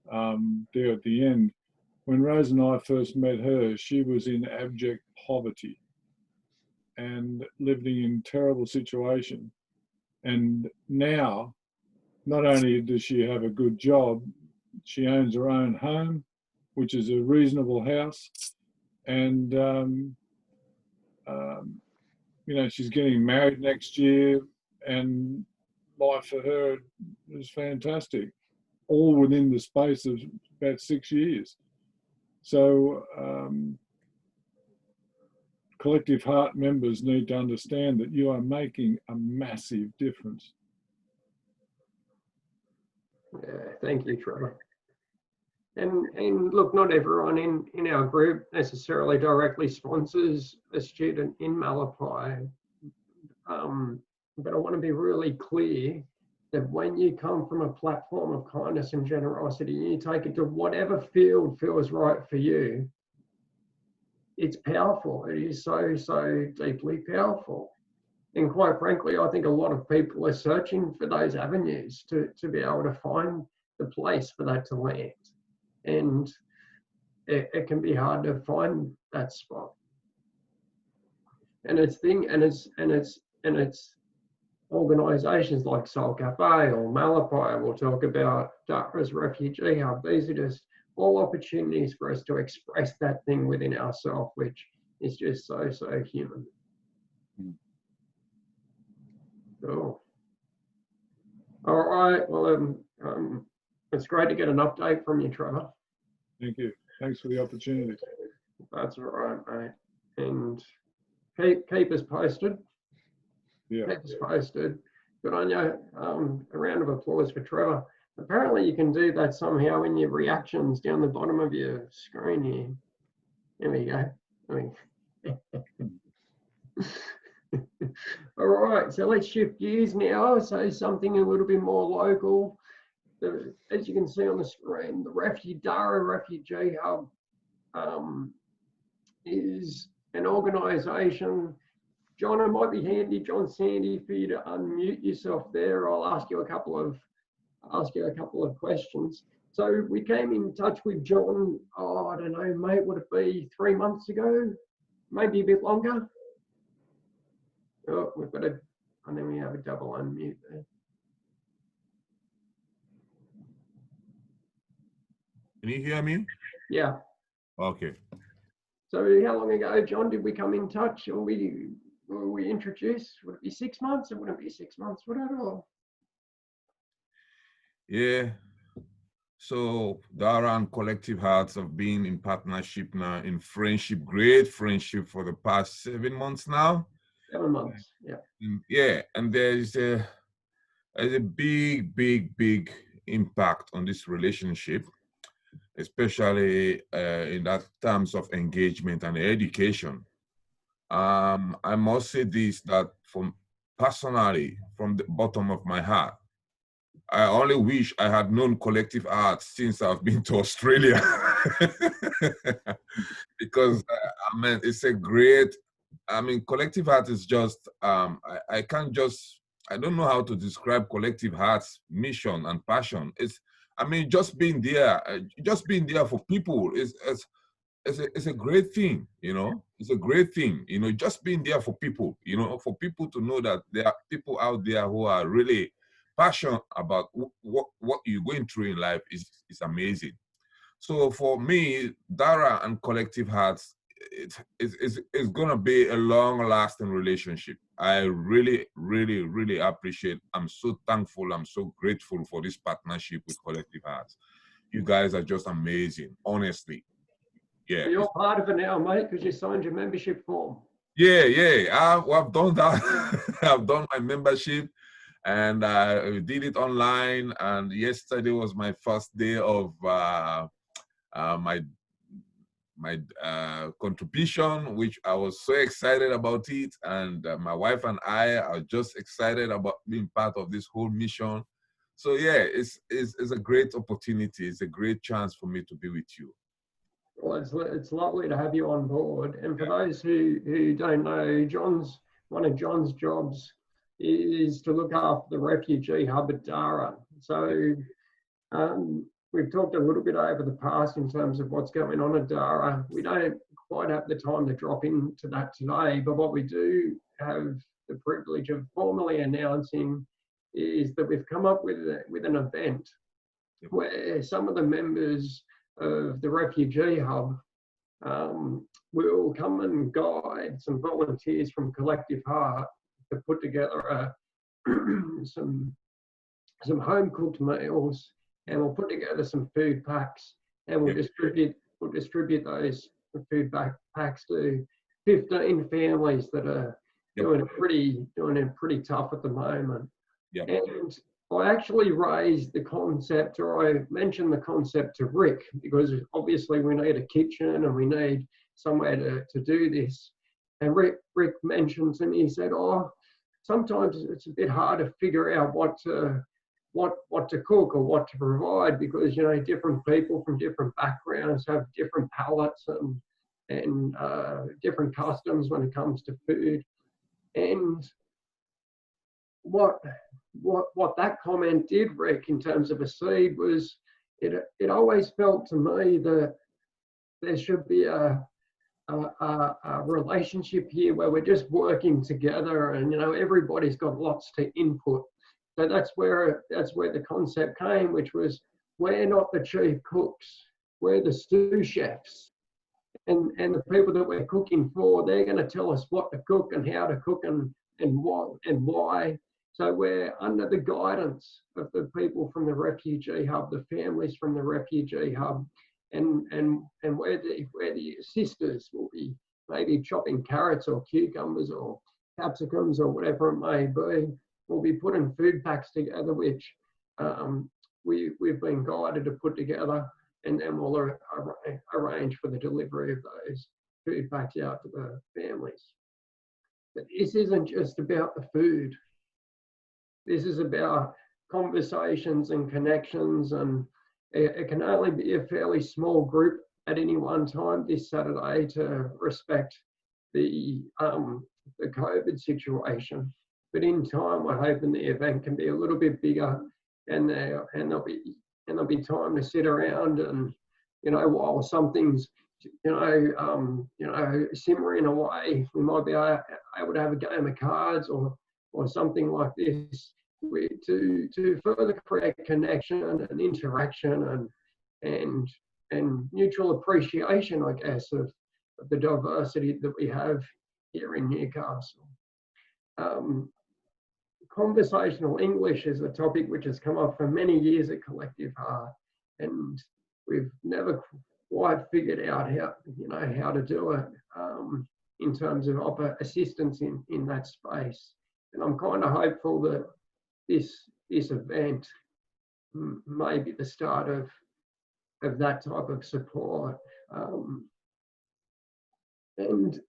there at the end. When Rose and I first met her, she was in abject poverty and living in terrible situation. And now, not only does she have a good job, she owns her own home, which is a reasonable house. And, you know, she's getting married next year, and life for her is fantastic, all within the space of about 6 years. So Collective Heart members need to understand that you are making a massive difference. Yeah, thank you, Trevor. And look, not everyone in our group necessarily directly sponsors a student in Malipai. But I want to be really clear that when you come from a platform of kindness and generosity, you take it to whatever field feels right for you, it's powerful. It is so, so deeply powerful. And quite frankly, I think a lot of people are searching for those avenues to be able to find the place for that to land. And it can be hard to find that spot. And it's organisations like Soul Cafe or Malipai will talk about Dara's Refugee Hub. These are just all opportunities for us to express that thing within ourselves, which is just so, so human. Cool. All right. Well, it's great to get an update from you, Trevor. Thank you. Thanks for the opportunity. That's all right, mate. And keep us posted. Yeah. Keep us posted. Good on you. A round of applause for Trevor. Apparently you can do that somehow in your reactions down the bottom of your screen here. There we go. All right, so let's shift gears now. So something a little bit more local. As you can see on the screen, the Dara Refugee Hub is an organisation. John, it might be handy, John Sandy, for you to unmute yourself there. I'll ask you a couple of questions. So we came in touch with John, I don't know, mate, would it be 3 months ago? Maybe a bit longer? Oh, we've got a, and then we have a double unmute there. Can you hear me? Yeah. Okay. So how long ago, John, did we come in touch, or were we introduced? Would it be 6 months, or would it be 6 months? Whatever. Yeah. So Dara and Collective Hearts have been in partnership now, in friendship, great friendship for the past 7 months now. 7 months, yeah. Yeah, and there's a big impact on this relationship, especially in that terms of engagement and education. I must say this, that personally, from the bottom of my heart, I only wish I had known Collective Arts since I've been to Australia. Because I mean, it's a great, I mean, Collective Arts is just, I don't know how to describe Collective Arts' mission and passion. I mean, just being there for people it's a great thing, you know. It's a great thing, you know, just being there for people, you know, for people to know that there are people out there who are really passionate about what you're going through in life is amazing. So for me, Dara and Collective Hearts, it's going to be a long-lasting relationship. I really appreciate, I'm so thankful, I'm so grateful for this partnership with Collective Hearts. You guys are just amazing, honestly. Yeah. So you're part of it now, mate, because you signed your membership form. Yeah. I've done that. I've done my membership, and I did it online. And yesterday was my first day of my contribution, which I was so excited about it. And my wife and I are just excited about being part of this whole mission. So yeah, it's a great opportunity. It's a great chance for me to be with you. Well, it's lovely to have you on board. And for those who don't know, one of John's jobs is to look after the Refugee Hub at Dara. So we've talked a little bit over the past in terms of what's going on at Dara. We don't quite have the time to drop into that today, but what we do have the privilege of formally announcing is that we've come up with an event where some of the members of the refugee hub will come and guide some volunteers from Collective Heart to put together some home cooked meals, and we'll put together some food packs, and we'll distribute those food packs to 15 families that are doing it pretty tough at the moment. And I actually raised the concept, or I mentioned the concept to Rick, because obviously we need a kitchen and we need somewhere to do this. And Rick mentioned to me, he said, oh, sometimes it's a bit hard to figure out what to cook or what to provide, because, you know, different people from different backgrounds have different palates and different customs when it comes to food. And what that comment did, Rick, in terms of a seed, was it always felt to me that there should be a relationship here where we're just working together, and, you know, everybody's got lots to input. So that's where the concept came, which was, we're not the chief cooks, we're the sous chefs, and the people that we're cooking for, they're going to tell us what to cook and how to cook and what and why. So we're under the guidance of the people from the refugee hub, the families from the refugee hub, and where the assisters will be maybe chopping carrots or cucumbers or capsicums or whatever it may be. We'll be putting food packs together, which we've been guided to put together, and then we'll arrange for the delivery of those food packs out to the families. But this isn't just about the food. This is about conversations and connections, and it can only be a fairly small group at any one time this Saturday to respect the COVID situation. But in time, we're hoping the event can be a little bit bigger, and there'll be time to sit around, and, you know, while something's simmering away, we might be able to have a game of cards or something like this, to further create connection and interaction and mutual appreciation, I guess, of the diversity that we have here in Newcastle. Conversational English is a topic which has come up for many years at Collective Heart, and we've never quite figured out how to do it in terms of assistance in that space. And I'm kind of hopeful that this event may be the start of that type of support. And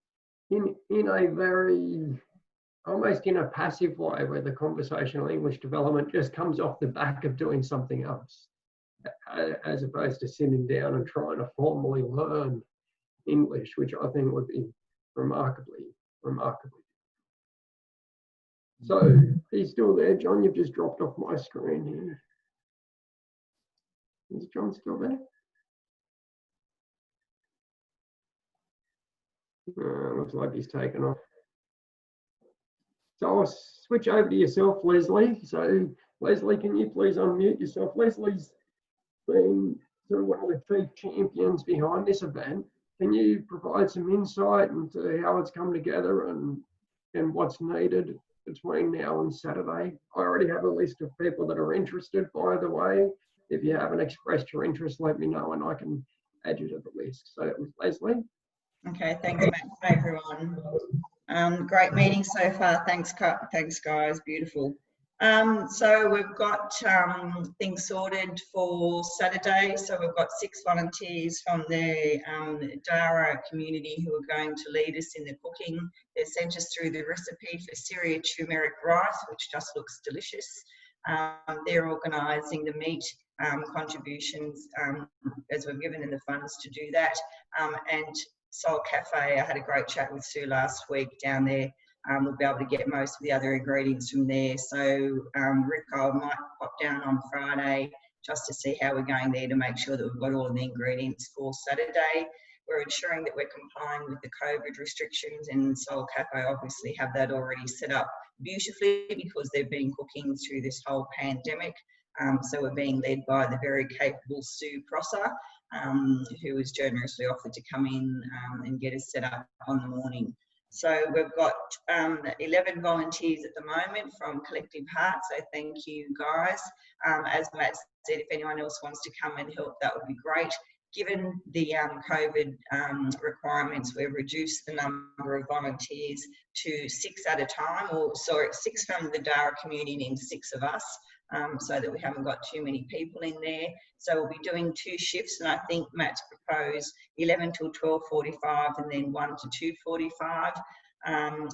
in a very, almost in a passive way, where the conversational English development just comes off the back of doing something else, as opposed to sitting down and trying to formally learn English, which I think would be remarkably. So, are you still there, John? You've just dropped off my screen here. Is John still there? Looks like he's taken off. So I'll switch over to yourself, Leslie. So, Leslie, can you please unmute yourself? Leslie's been sort of one of the chief champions behind this event. Can you provide some insight into how it's come together and what's needed between now and Saturday? I already have a list of people that are interested, by the way. If you haven't expressed your interest, let me know and I can add you to the list. So it was Leslie. Okay, thanks, Matt. Hi, everyone. Great meeting so far. Thanks, guys. Beautiful. So we've got things sorted for Saturday. So we've got 6 volunteers from the Dara community who are going to lead us in the cooking. They sent us through the recipe for Syria turmeric rice, which just looks delicious. They're organising the meat contributions as we're given in the funds to do that. And Soul Cafe, I had a great chat with Sue last week down there. We'll be able to get most of the other ingredients from there. So Rick, I might pop down on Friday just to see how we're going there to make sure that we've got all of the ingredients for Saturday. we're ensuring that we're complying with the COVID restrictions, and Soul Cafe obviously have that already set up beautifully because they've been cooking through this whole pandemic. So we're being led by the very capable Sue Prosser, who has generously offered to come in and get us set up on the morning. So we've got 11 volunteers at the moment from Collective Heart, so thank you guys. As Matt said, if anyone else wants to come and help, that would be great. Given the COVID requirements, we've reduced the number of volunteers to 6 at a time, or sorry, 6 from the Dara community and 6 of us, so that we haven't got too many people in there. So we'll be doing 2 shifts, and I think Matt's proposed 11 till 12:45 and then 1 to 2:45,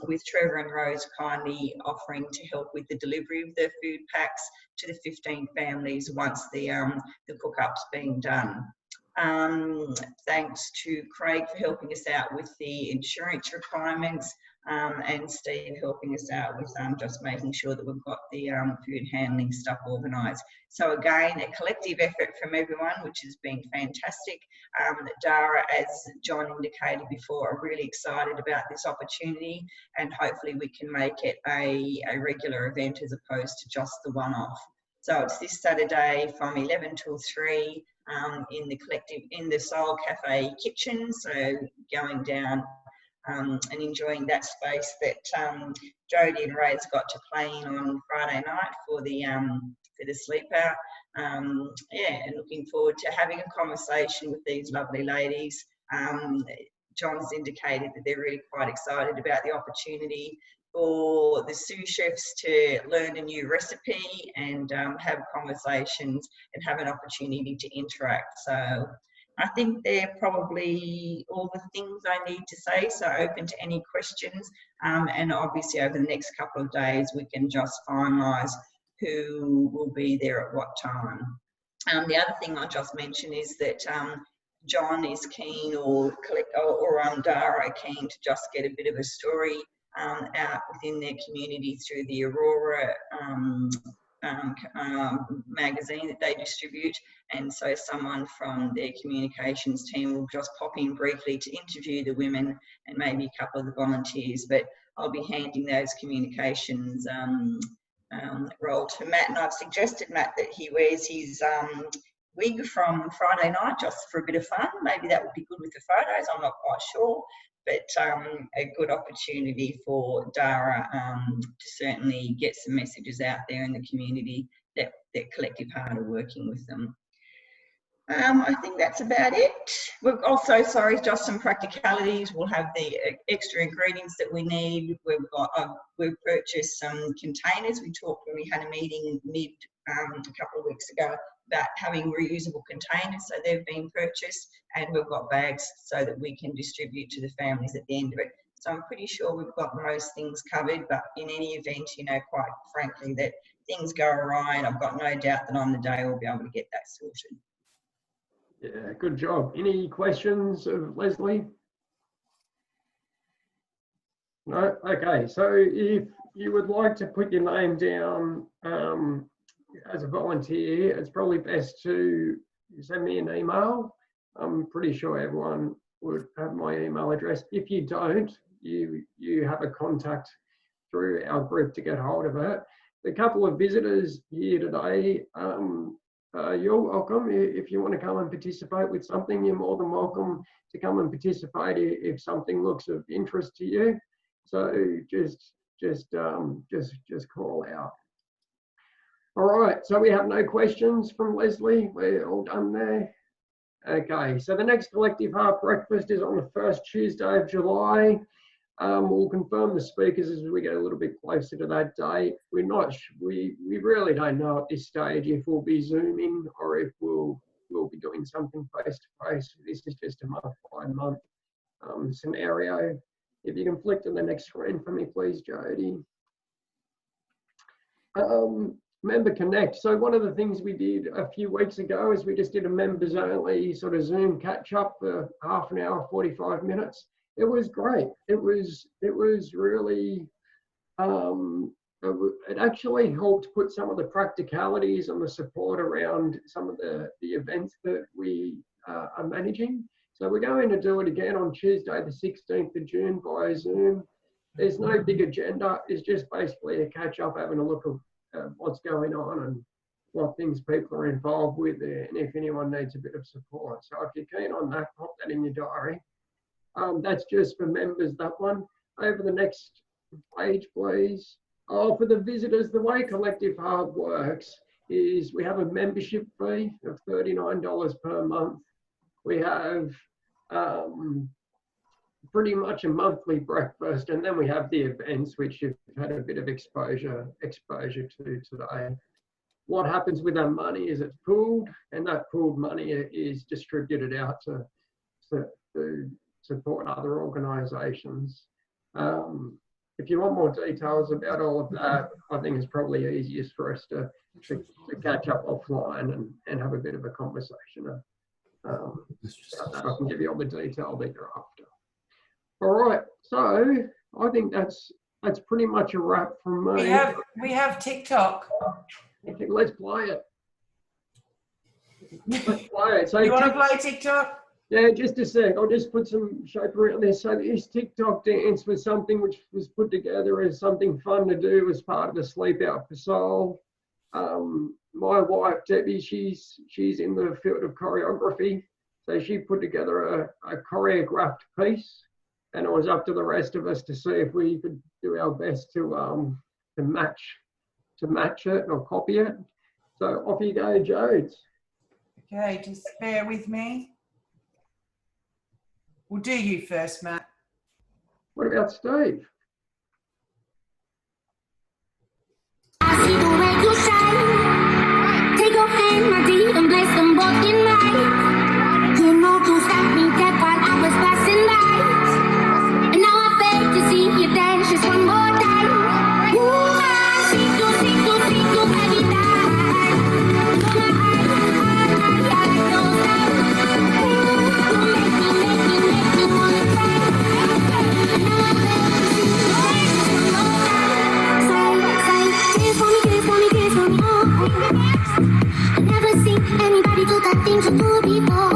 with Trevor and Rose kindly offering to help with the delivery of the food packs to the 15 families once the cook-up's been done. Thanks to Craig for helping us out with the insurance requirements, and Steve helping us out with just making sure that we've got the food handling stuff organised. So again, a collective effort from everyone, which has been fantastic. Dara, as John indicated before, are really excited about this opportunity, and hopefully we can make it a regular event as opposed to just the one-off. So it's this Saturday from 11 till 3 in the Soul Cafe kitchen. So going down and enjoying that space that Jodi and Ray's got to play in on Friday night for the Sleepout. Yeah, and looking forward to having a conversation with these lovely ladies. John's indicated that they're really quite excited about the opportunity for the sous chefs to learn a new recipe and have conversations and have an opportunity to interact. So I think they're probably all the things I need to say, so open to any questions. And obviously over the next couple of days, we can just finalise who will be there at what time. The other thing I'll just mention is that John is keen, or Dara are keen to just get a bit of a story out within their community through the Aurora magazine that they distribute, and so someone from their communications team will just pop in briefly to interview the women and maybe a couple of the volunteers, but I'll be handing those communications role to Matt, and I've suggested, Matt, that he wears his wig from Friday night just for a bit of fun. Maybe that would be good with the photos, I'm not quite sure, but a good opportunity for Dara to certainly get some messages out there in the community that Collective Heart are working with them. I think that's about it. We've also, sorry, just some practicalities. We'll have the extra ingredients that we need. We've purchased some containers. We talked when we had a meeting a couple of weeks ago about having reusable containers, so they've been purchased, and we've got bags so that we can distribute to the families at the end of it. So I'm pretty sure we've got most things covered, but in any event, you know, quite frankly, that things go awry, and I've got no doubt that on the day we'll be able to get that sorted. Yeah, good job. Any questions of Leslie? No? Okay, so if you would like to put your name down as a volunteer, it's probably best to send me an email. I'm pretty sure everyone would have my email address. If you don't, you have a contact through our group to get hold of it. A couple of visitors here today, you're welcome. If you want to come and participate with something, you're more than welcome to come and participate if something looks of interest to you. So just call out. All right, so we have no questions from Leslie. We're all done there. Okay, so the next Collective Heart breakfast is on the first Tuesday of July. We'll confirm the speakers as we get a little bit closer to that date. We really don't know at this stage if we'll be Zooming or if we'll be doing something face to face. This is just a month by month scenario. If you can flick to the next screen for me, please, Jodi. Member Connect. So one of the things we did a few weeks ago is we just did a members only sort of Zoom catch up for half an hour, 45 minutes. It was great. It was really, it actually helped put some of the practicalities and the support around some of the events that we are managing So we're going to do it again on Tuesday, the 16th of June via Zoom. There's no big agenda. It's just basically a catch up, having a look at what's going on and what things people are involved with there, and if anyone needs a bit of support. So if you're keen on that, pop that in your diary. That's just for members, that one. Over the next page, please. Oh, for the visitors, the way Collective Heart works is we have a membership fee of $39 per month. We have pretty much a monthly breakfast, and then we have the events, which you've had a bit of exposure to today. What happens with our money is it's pooled, and that pooled money is distributed out to support other organisations. If you want more details about all of that, I think it's probably easiest for us to catch up offline and have a bit of a conversation. I can give you all the detail that you're after. All right, so I think that's pretty much a wrap from me. We have TikTok. Okay, let's play it. Let's play it. So you want to play TikTok? Yeah, just a sec. I'll just put some shape around this. So this TikTok dance was something which was put together as something fun to do as part of the Sleep Out for Soul. My wife, Debbie, she's in the field of choreography. So she put together a choreographed piece, and it was up to the rest of us to see if we could do our best to match it or copy it. So off you go, Jodes. Okay, just bear with me. We'll do you first, Matt. What about Steve? I see the way you shine. Take your hand, my dear, and place them both in mine. You know you stopped me dead while I was passing by. And now I beg to see you dance just one more time. Ooh, I see you every night. You're my eye, don't stop. Ooh, you make me wanna cry. And now I beg to see you dance just one more time. Say, kiss for me, oh. I never seen anybody do the things you do before.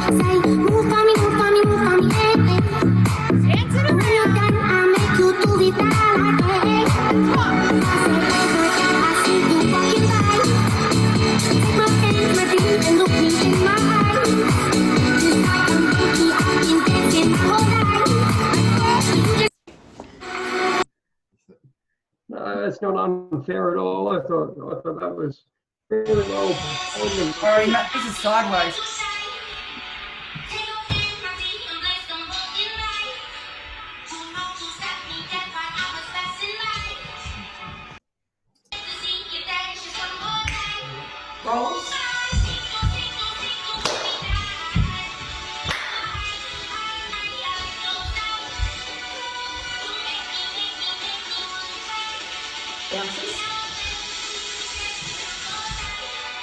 Say, move for me, hey. And when you're done, I'll make you do it all again. I see you walking by. Take my hand, my dear, and look me in my eyes. Just like a monkey, I've been dancing my whole life. No, that's not unfair at all. I thought that was really well performed. Sorry, Matt, this is sideways. Rolls. Bounces.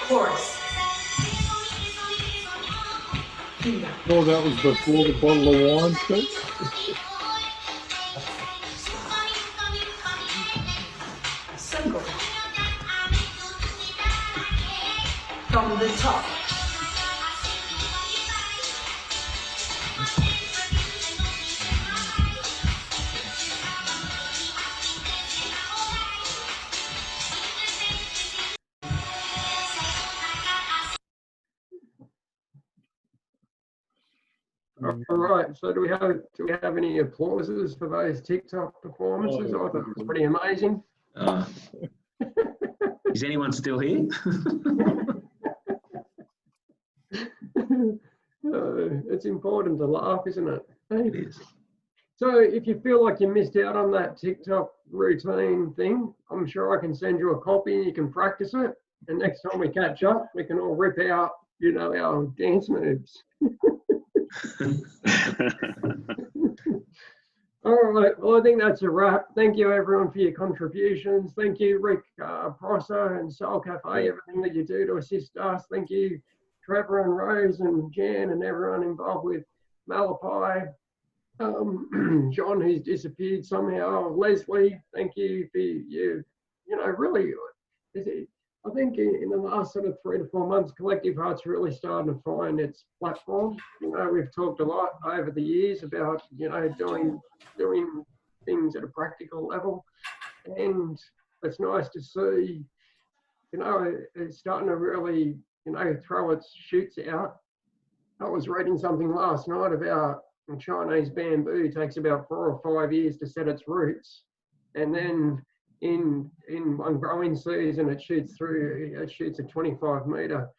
Chorus. Oh, that was before the bottle of wine, Steve? Single. From the top. All right. So do we have any applauses for those TikTok performances? I thought it was pretty amazing. Is anyone still here? It's important to laugh, isn't it? It is. So if you feel like you missed out on that TikTok routine thing, I'm sure I can send you a copy and you can practice it. And next time we catch up, we can all rip out, our dance moves. All right. Well, I think that's a wrap. Thank you, everyone, for your contributions. Thank you, Rick Prosser and Soul Cafe, everything that you do to assist us. Thank you, Trevor and Rose and Jan and everyone involved with Malipai. John, who's disappeared somehow. Leslie, thank you for really. I think in the last sort of 3 to 4 months, Collective Heart's really starting to find its platform. You know, we've talked a lot over the years about, you know, doing things at a practical level, and it's nice to see, you know, it's starting to really, you know, throw its shoots out. I was reading something last night about Chinese bamboo takes about 4 or 5 years to set its roots, and then in one growing season it shoots a 25-metre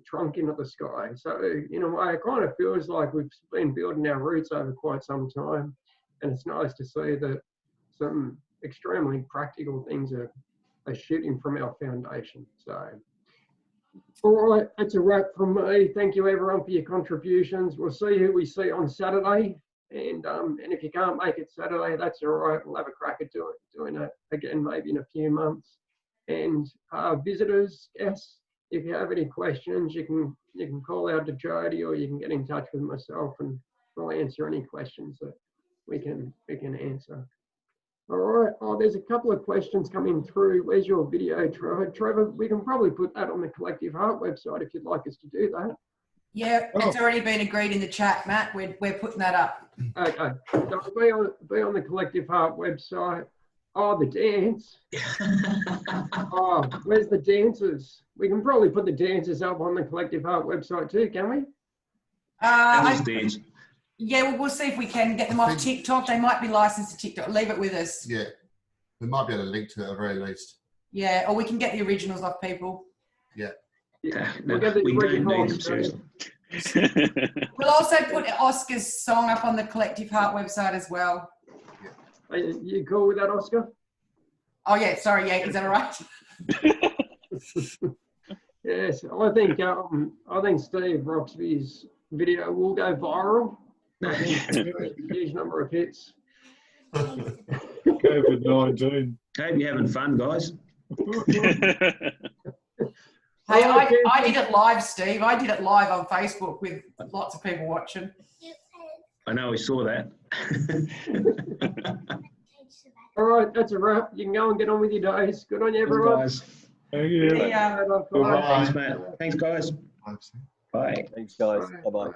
trunk into the sky. So in a way, it kind of feels like we've been building our roots over quite some time, and it's nice to see that some extremely practical things are shooting from our foundation. So, all right, that's a wrap from me. Thank you everyone for your contributions. We'll see who we see on Saturday, and if you can't make it Saturday, that's all right. We'll have a crack at doing it again maybe in a few months. And visitors, guests, if you have any questions, you can call out to Jodi, or you can get in touch with myself, and we'll answer any questions that we can answer. All right. Oh, there's a couple of questions coming through. Where's your video, Trevor? Trevor, we can probably put that on the Collective Heart website if you'd like us to do that. Yeah, it's already been agreed in the chat, Matt. We're putting that up. Okay. So be on the Collective Heart website. Oh, the dance. Oh, where's the dancers? We can probably put the dancers up on the Collective Heart website too, can we? Yeah, we'll see if we can get them off TikTok. They might be licensed to TikTok. Leave it with us. Yeah, we might be able to link to it at the very least. Yeah, or we can get the originals off people. Yeah. We'll get the originals. We'll also put Oscar's song up on the Collective Heart website as well. Are you cool with that, Oscar? Oh yeah, sorry, yeah, is that all right? Yes, I think Steve Roxby's video will go viral. I think a huge number of hits. COVID-19. Hope you're having fun, guys. Hey, I did it live, Steve. I did it live on Facebook with lots of people watching. I know, we saw that. All right, that's a wrap. You can go and get on with your days. Good on you, everyone. Thanks, guys. Thank you. Thanks, Matt. Thanks, guys. Bye. Thanks, guys. Bye-bye.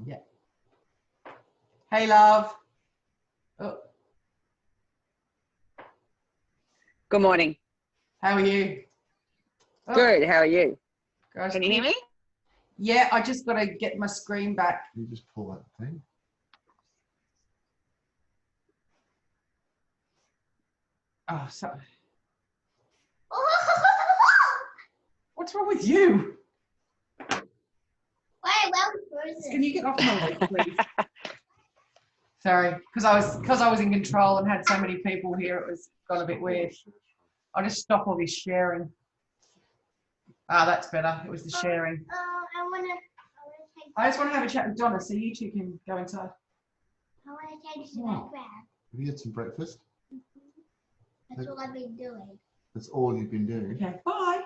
Yeah. Hey, love. Oh. Good morning. How are you? Oh. Good. How are you? Gosh, can you hear me? Yeah, I just got to get my screen back. Can you just pull that thing? Oh, sorry. What's wrong with you? Can you get off my leg, please? Sorry, because I was in control and had so many people here, it got a bit weird. I'll just stop all this sharing. Ah, that's better. It was the sharing. I just want to have a chat with Donna, so you two can go inside. I want to change to that grab. Have you had some breakfast? That's all I've been doing. That's all you've been doing? Okay, bye.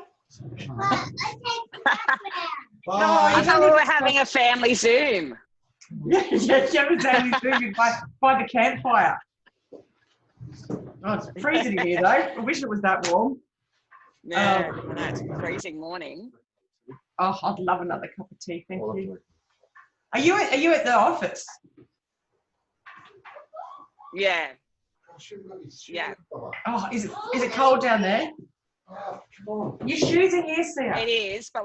No, I thought we were having a family Zoom. Yeah, you have a family Zoom by the campfire. Oh, it's freezing in here though. I wish it was that warm. Yeah, I know, it's a freezing morning. Oh, I'd love another cup of tea, thank you. Are you at the office? Yeah. Yeah. Oh, is it cold down there? Your shoes are here, Sia. It is, but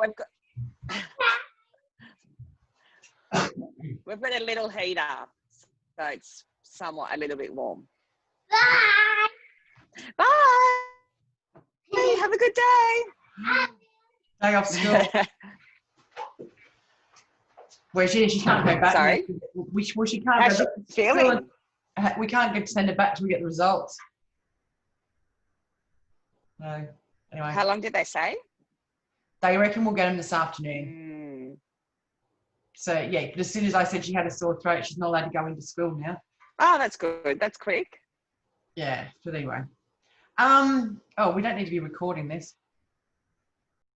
we've got a little heater, so it's somewhat a little bit warm. Bye. Bye. Hey, have a good day. Day off school. Where she can't go back. Sorry. She can't go back. Feeling. We can't send her back till we get the results. No. Anyway. How long did they say? They reckon we'll get them this afternoon. So yeah, but as soon as I said she had a sore throat, she's not allowed to go into school now. Oh, that's good. That's quick. Yeah. But anyway. Oh, we don't need to be recording this.